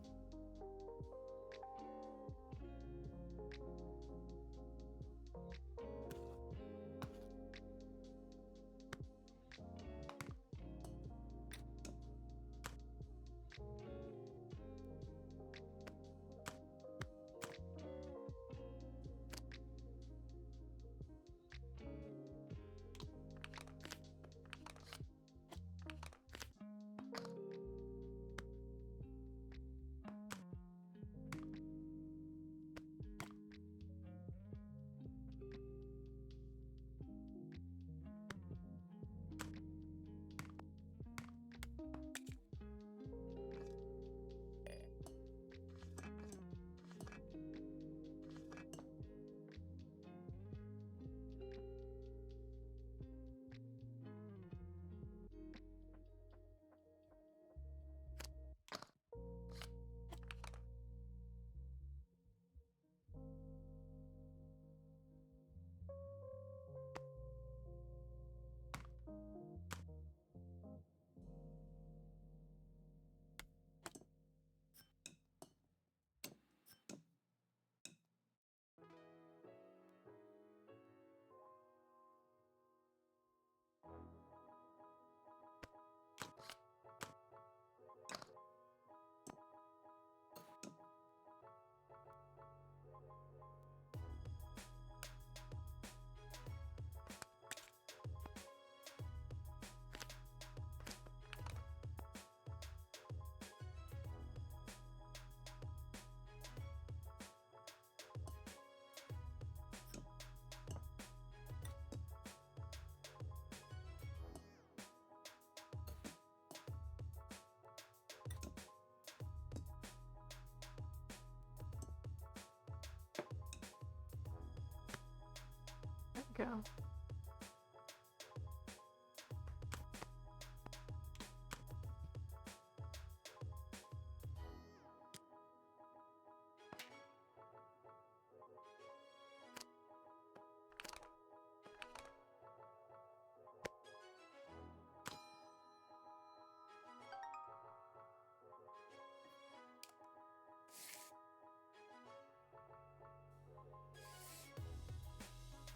Speaker 1: There we go.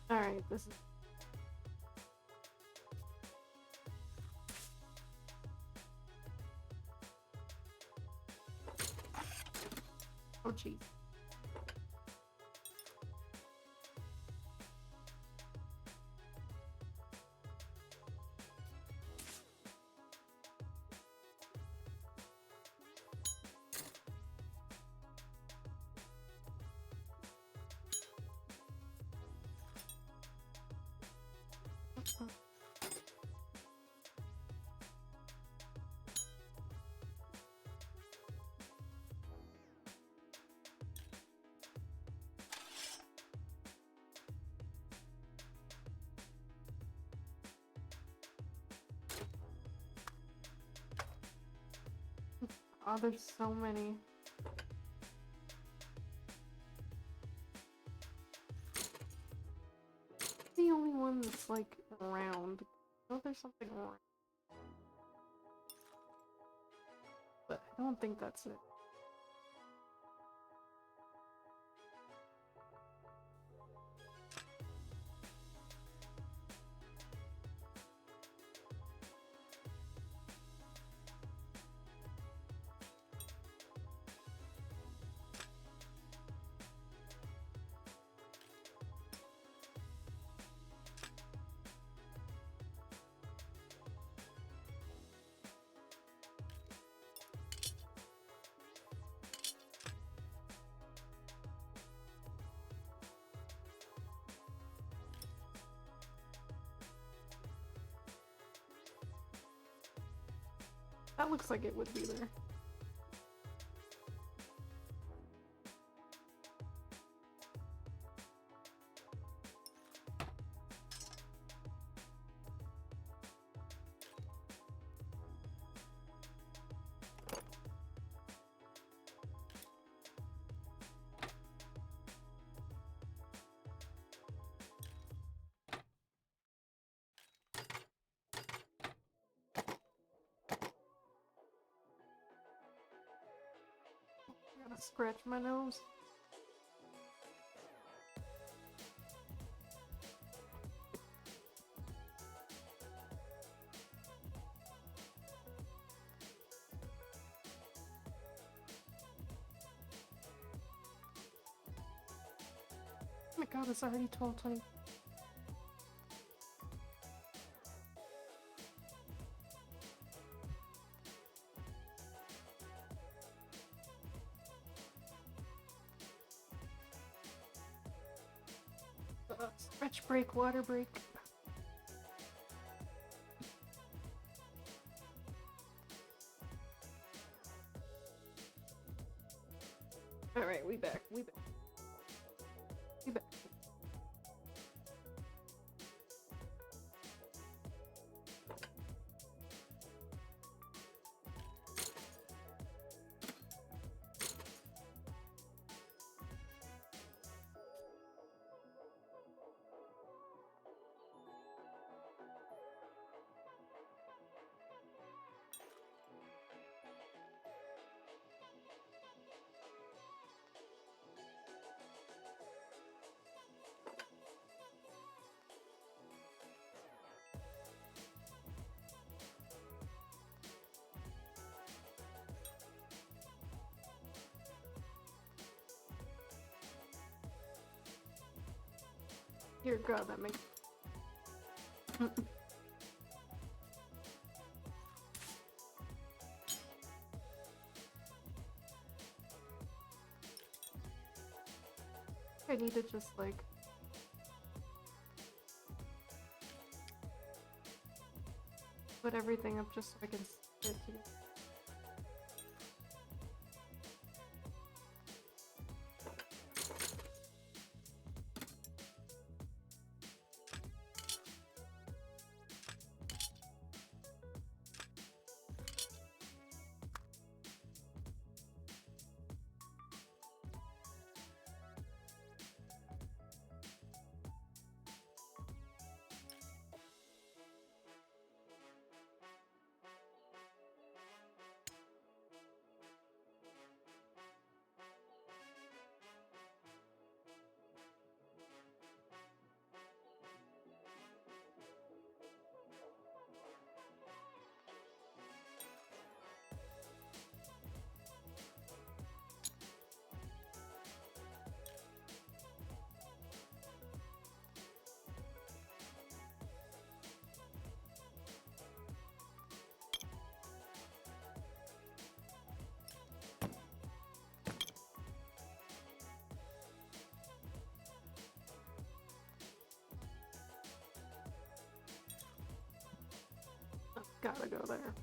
Speaker 1: Alright, this is... Oh, jeez. Oh, there's so many. The only one that's like round. Oh, there's something round. But I don't think that's it. That looks like it would be there. Scratch my nose. Oh my god, it's already 12:20. Stretch break, water break. Alright, we back. We back. We back. Dear God, that makes. I need to just like. Put everything up just so I can see it together. Gotta go there.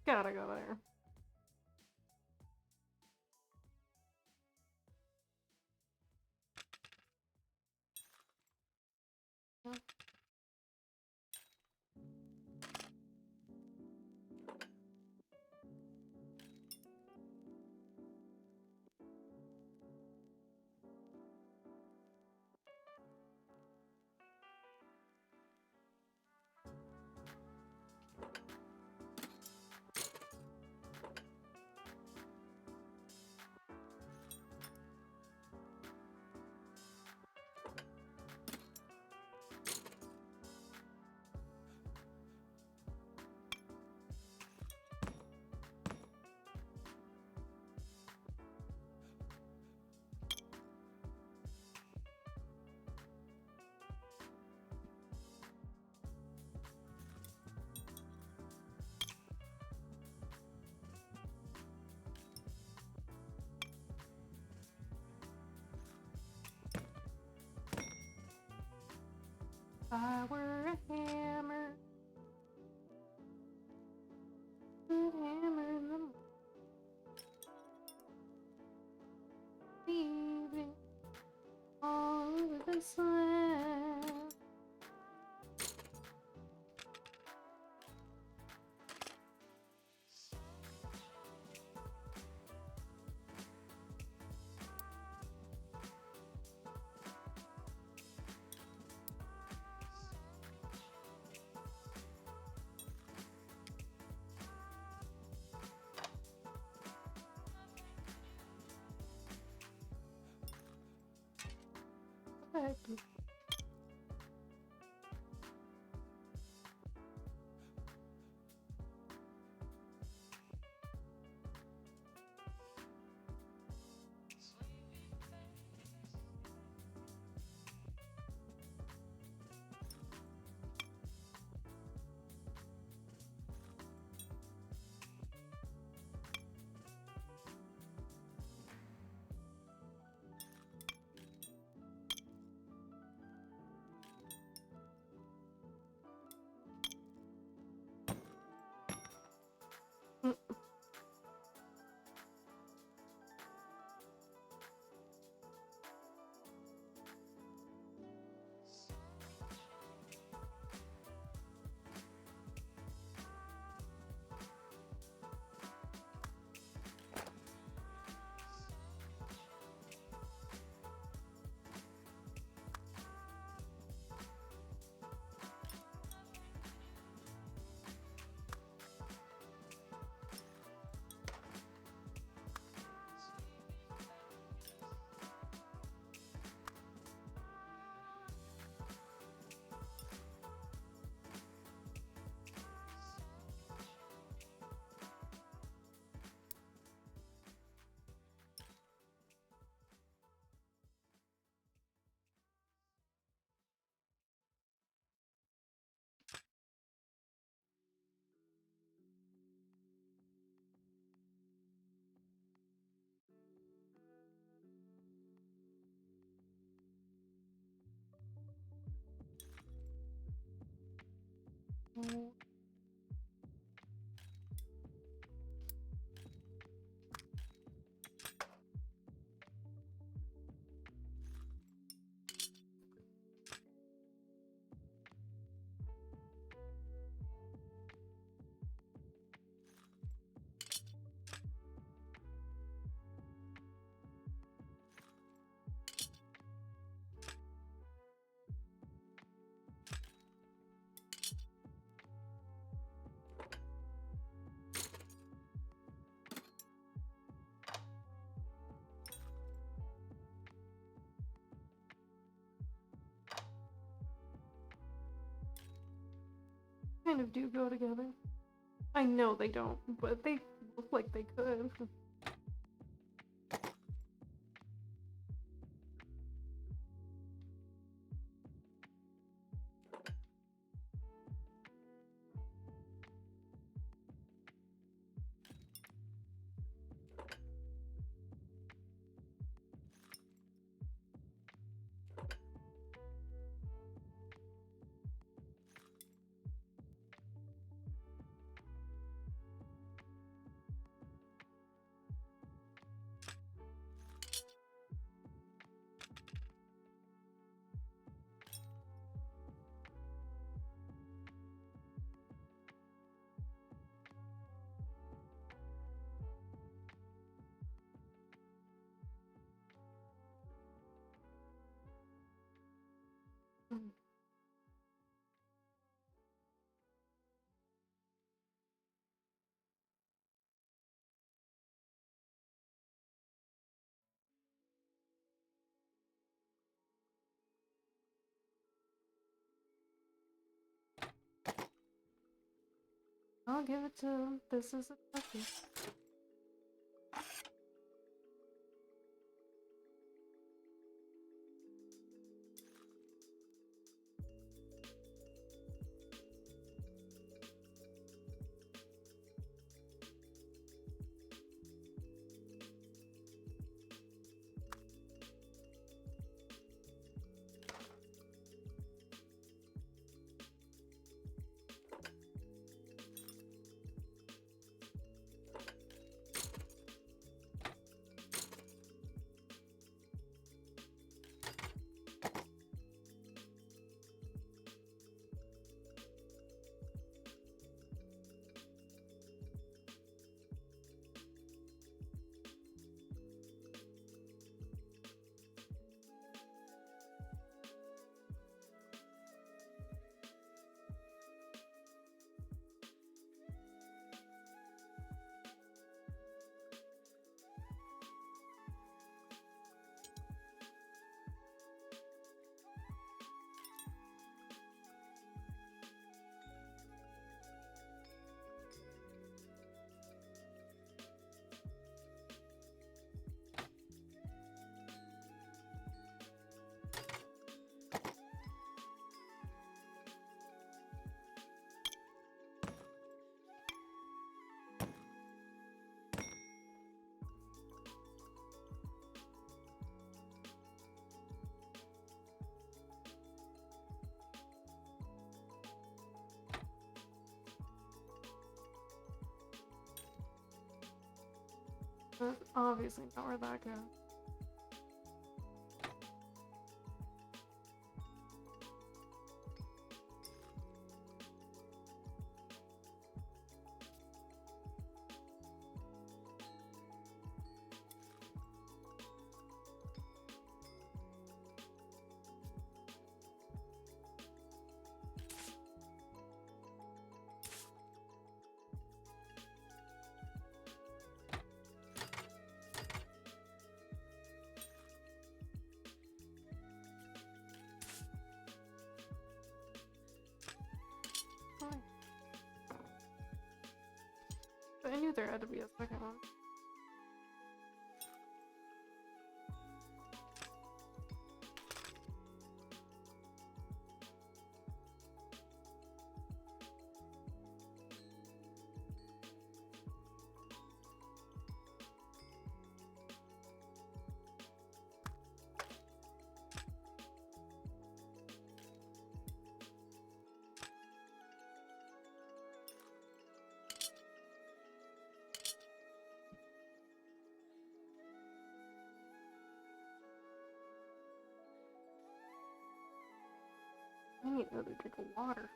Speaker 1: Gotta go there. If I were a hammer, I'd hammer them, leaving all of the slab. Heck. Kind of do go together. I know they don't, but they look like they could. I'll give it to him. This is a toughie. That's obviously not where that goes. Fine. But I knew there had to be a second one. I need another drink of water.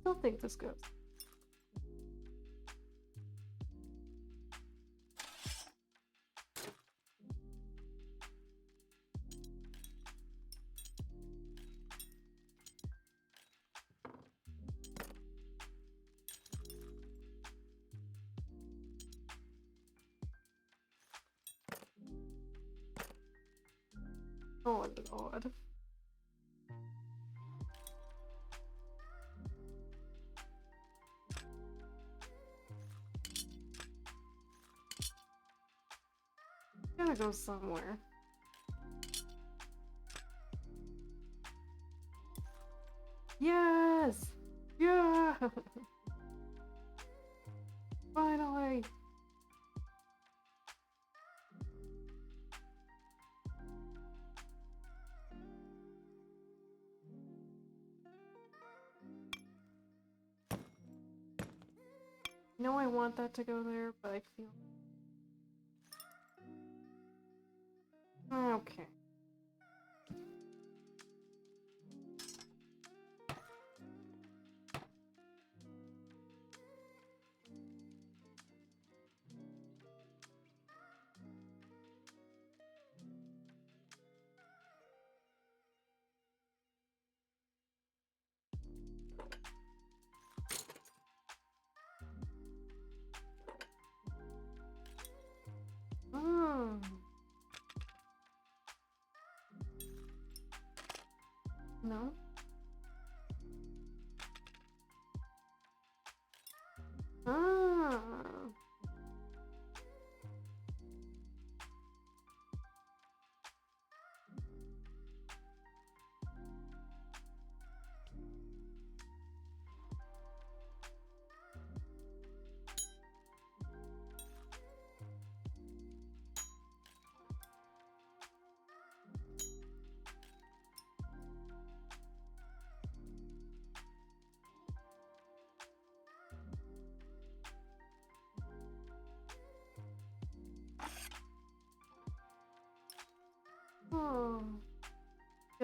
Speaker 1: Still think this goes. Oh my god. Gotta go somewhere. Yes! Yeah! Finally! I know I want that to go there, but I feel... Okay.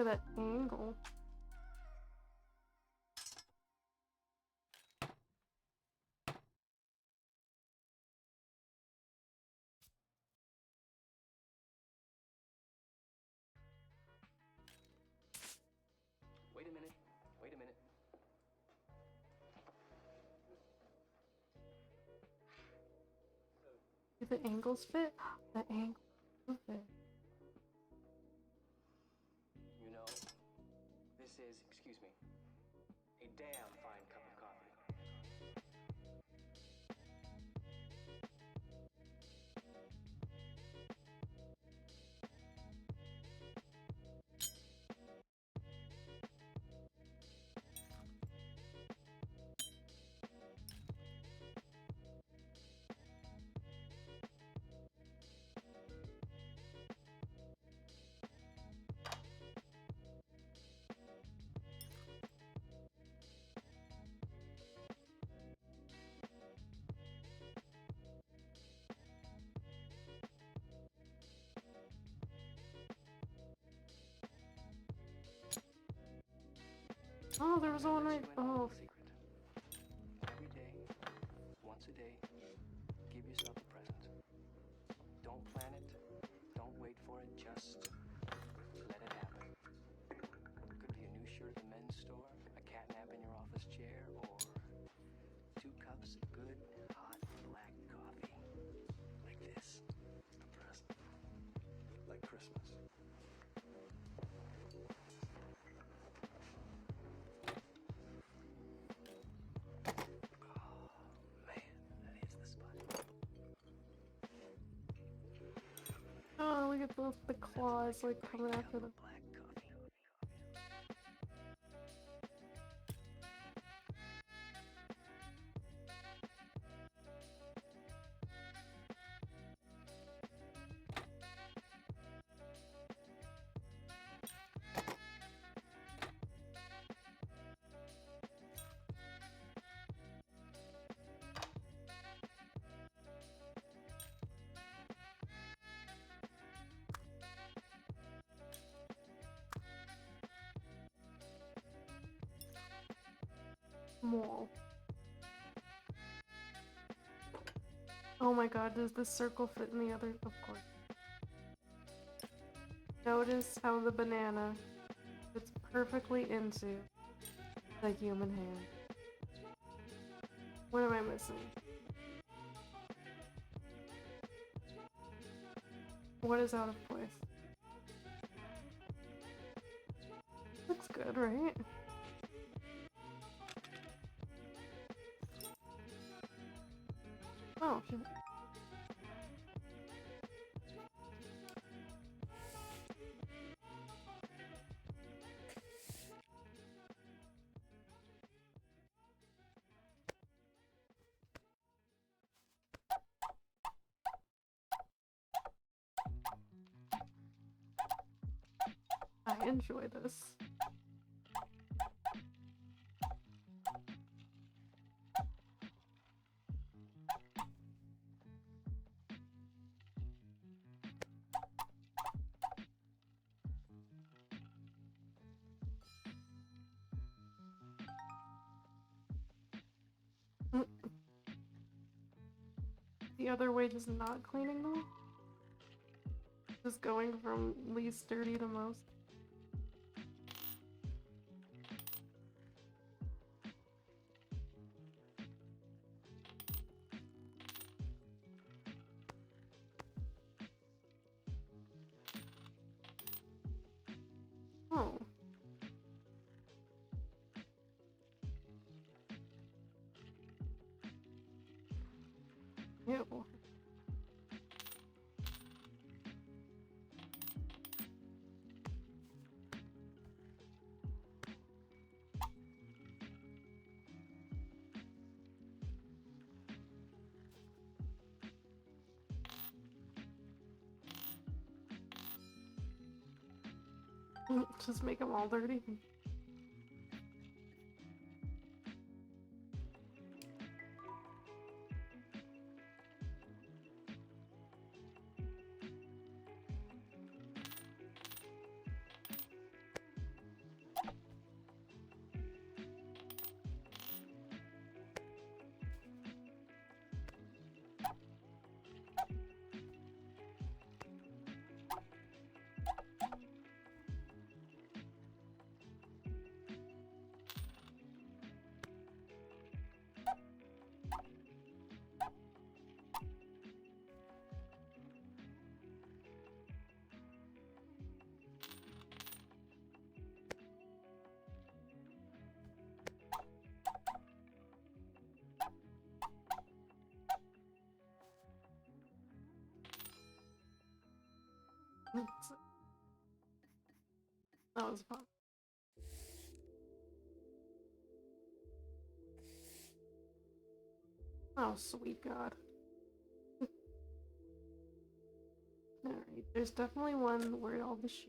Speaker 1: Look at that angle.
Speaker 3: Wait a minute. Wait a minute.
Speaker 1: Do the angles fit? The angles do fit.
Speaker 3: You know, this is, excuse me, a damn fine cup of coffee.
Speaker 1: Oh, there was one right. Oh,
Speaker 3: Secret. Every day, once a day, give yourself a present. Don't plan it. Don't wait for it. Just let it happen. Could be a new shirt at the men's store, a cat nap in your office chair, or 2 cups of good, hot, black coffee. Like this. A present. Like Christmas.
Speaker 1: oh, look at the claws like coming after them.
Speaker 3: Black coffee.
Speaker 1: Mole. Oh my god, does this circle fit in the other? Of course. Notice how the banana fits perfectly into the human hand. What am I missing? What is out of place? Looks good, right? Oh, shit. I enjoy this. The other way just not cleaning them? Just going from least dirty to most? Oh. Ew. Just make them all dirty. That was fun. Oh, sweet God. Alright, there's definitely one where all the sheep.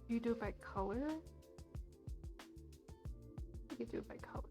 Speaker 1: Do you do it by color? You could do it by color.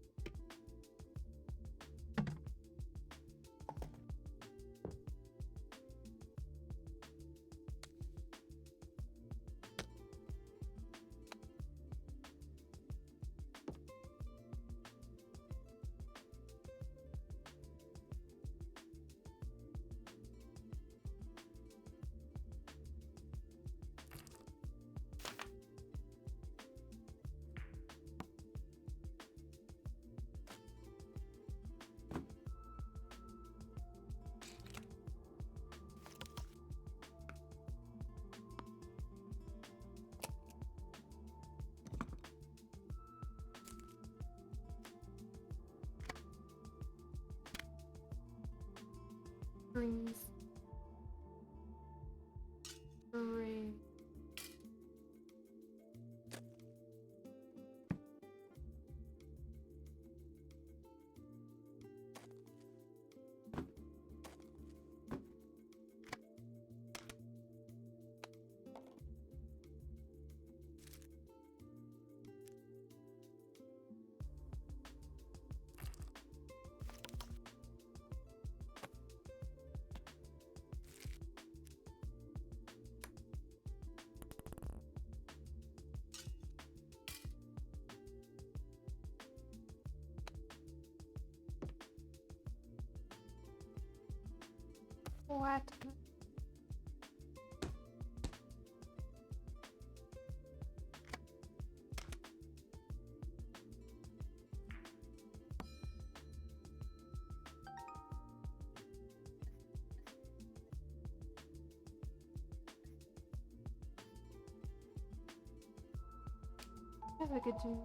Speaker 1: Trees. Hooray. What? Yes, I could do.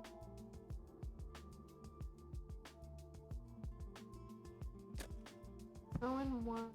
Speaker 1: Go in one.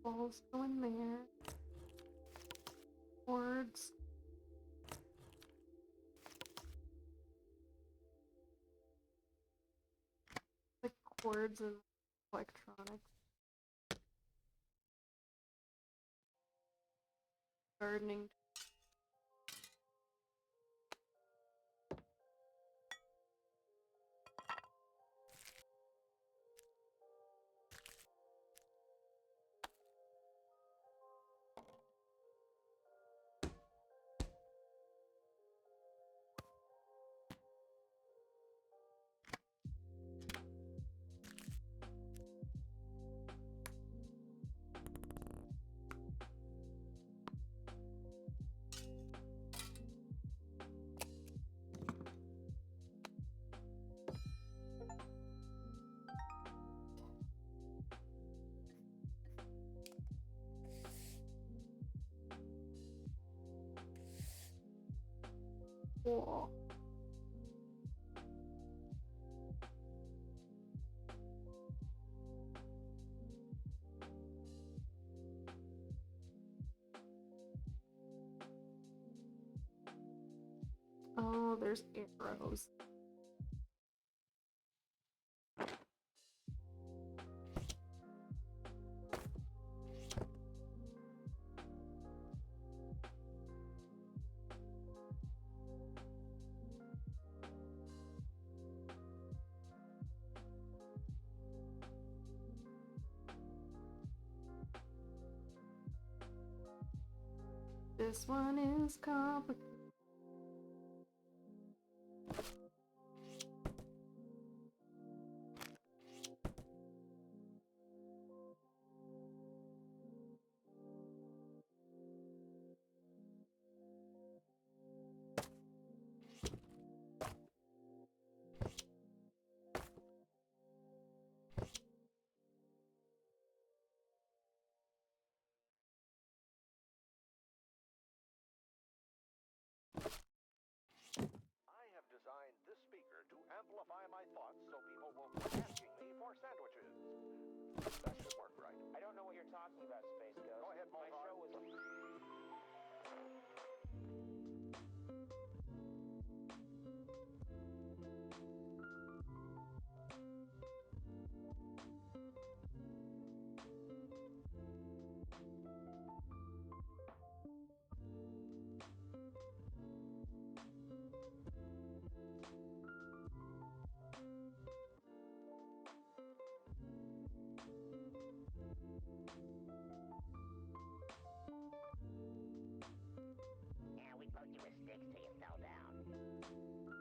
Speaker 1: Balls go in there. Boards. Like cords and electronics. Gardening. Whoa. Oh, there's arrows. This one is complicated.
Speaker 6: I have designed this speaker to amplify my thoughts so people will quit asking me for sandwiches. That should work right.
Speaker 7: I don't know what you're talking about, Space Ghost.
Speaker 6: Go ahead,
Speaker 7: My
Speaker 6: Moltar.
Speaker 7: show was. Yeah, we poked you with sticks till you fell down.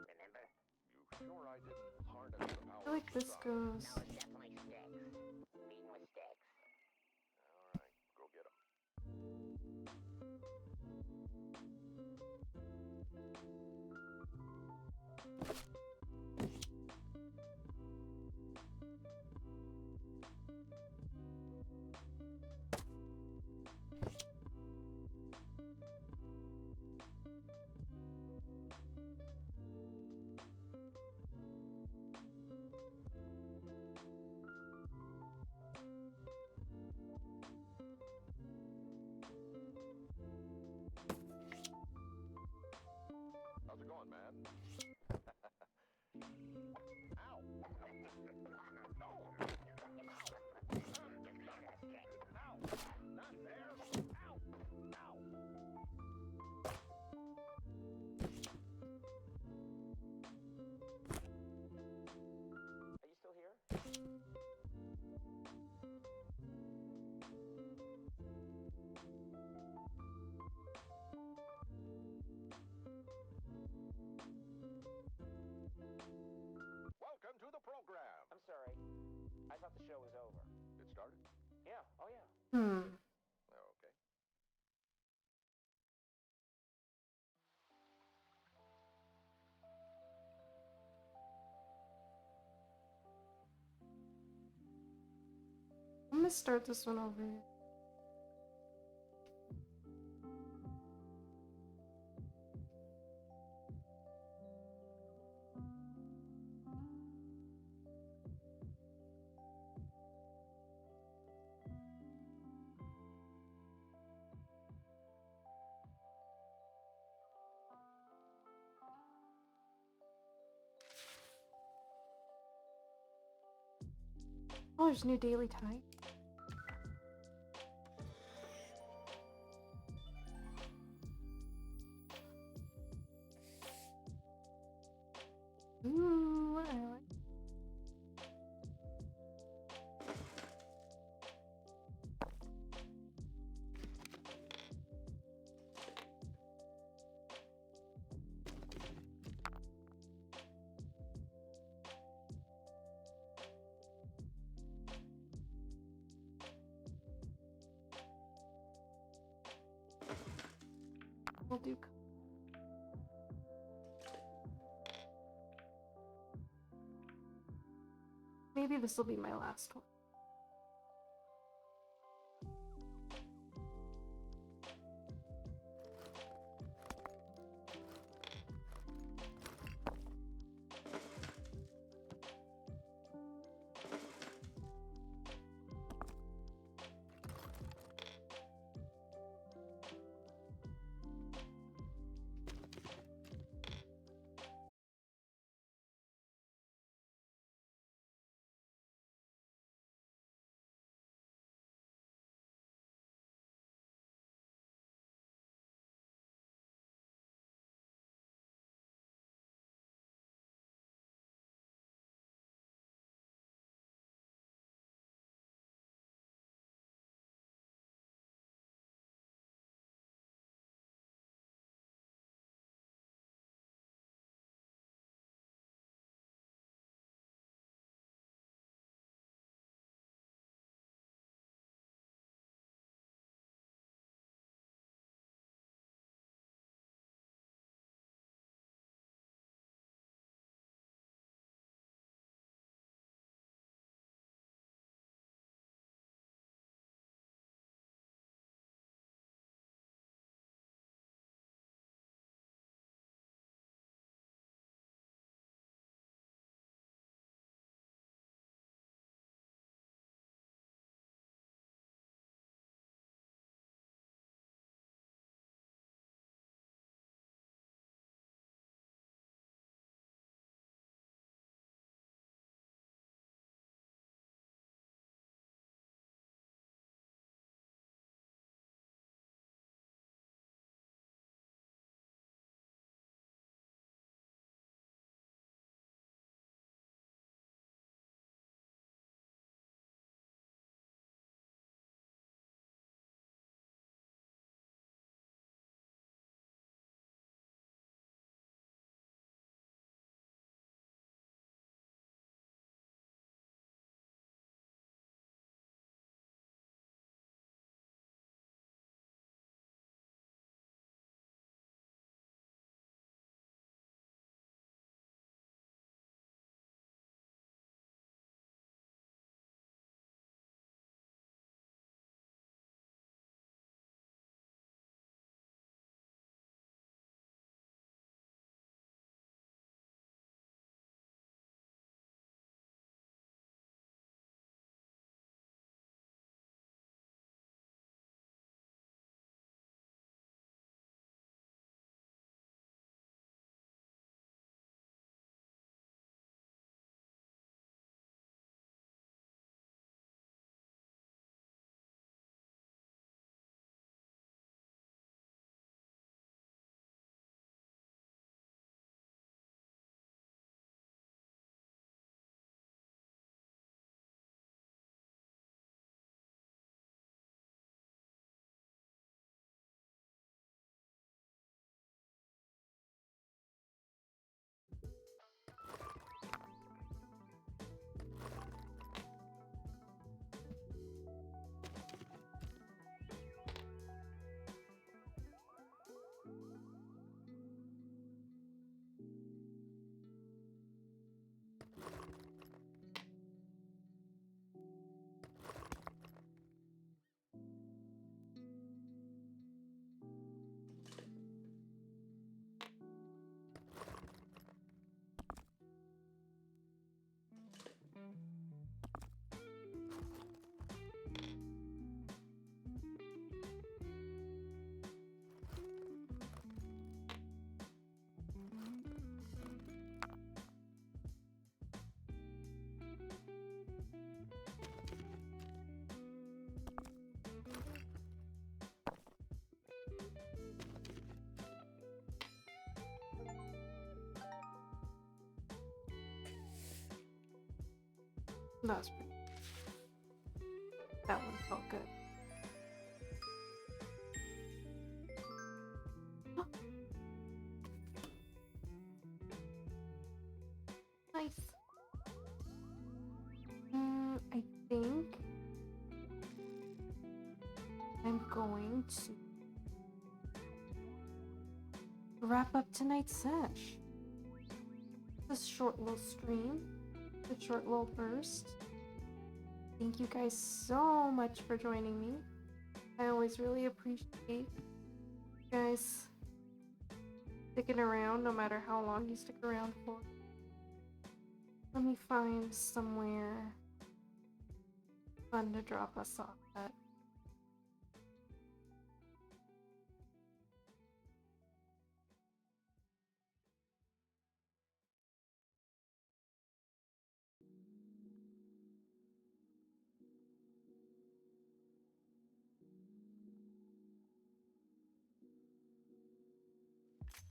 Speaker 7: Remember?
Speaker 6: You sure I didn't harness the power
Speaker 1: I feel like
Speaker 6: of the
Speaker 1: this
Speaker 6: sun?
Speaker 1: goes.
Speaker 7: No, it's definitely sticks. Beaten with sticks.
Speaker 6: All right, go get 'em. How's it going, man? Ow! Ow! Not there! Ow! Ow!
Speaker 7: Are you still here?
Speaker 6: Welcome to the program.
Speaker 7: I'm sorry. I thought the show was over.
Speaker 6: It started?
Speaker 7: Yeah. Oh, yeah.
Speaker 1: Hmm.
Speaker 6: Oh, okay.
Speaker 1: I'm gonna start this one over. Oh, there's new daily time. Ooh, I like. We'll do. Maybe this will be my last one. That's pretty. That one felt good. Nice. I think I'm going to wrap up tonight's sesh. This short little stream, a short little burst. Thank you guys so much for joining me. I always really appreciate you guys sticking around, no matter how long you stick around for. Let me find somewhere fun to drop us off at.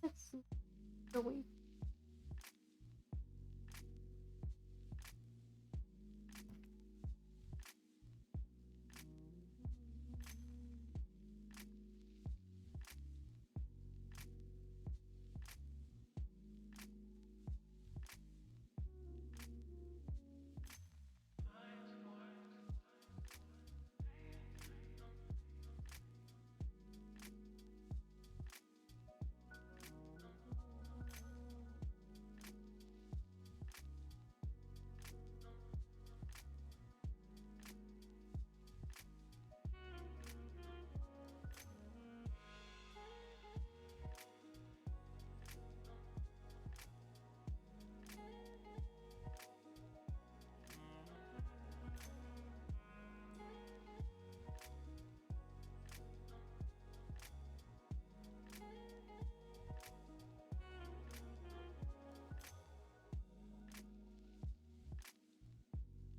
Speaker 1: Let's see. Wait.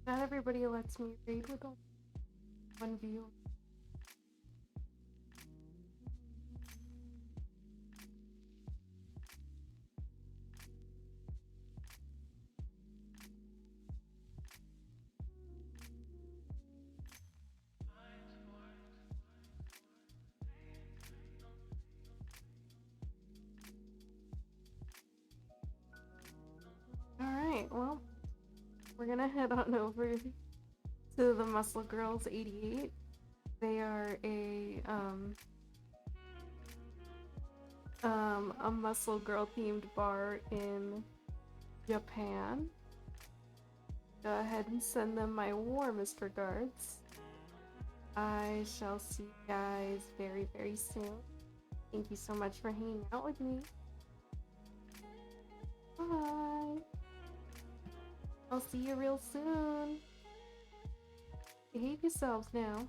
Speaker 1: Not everybody lets me raid with one view. Alright, well, we're gonna head on over to the Muscle Girls 88. They are a muscle girl themed bar in Japan. Go ahead and send them my warmest regards. I shall see you guys very, very soon. Thank you so much for hanging out with me. Bye. I'll see you real soon. Behave yourselves now.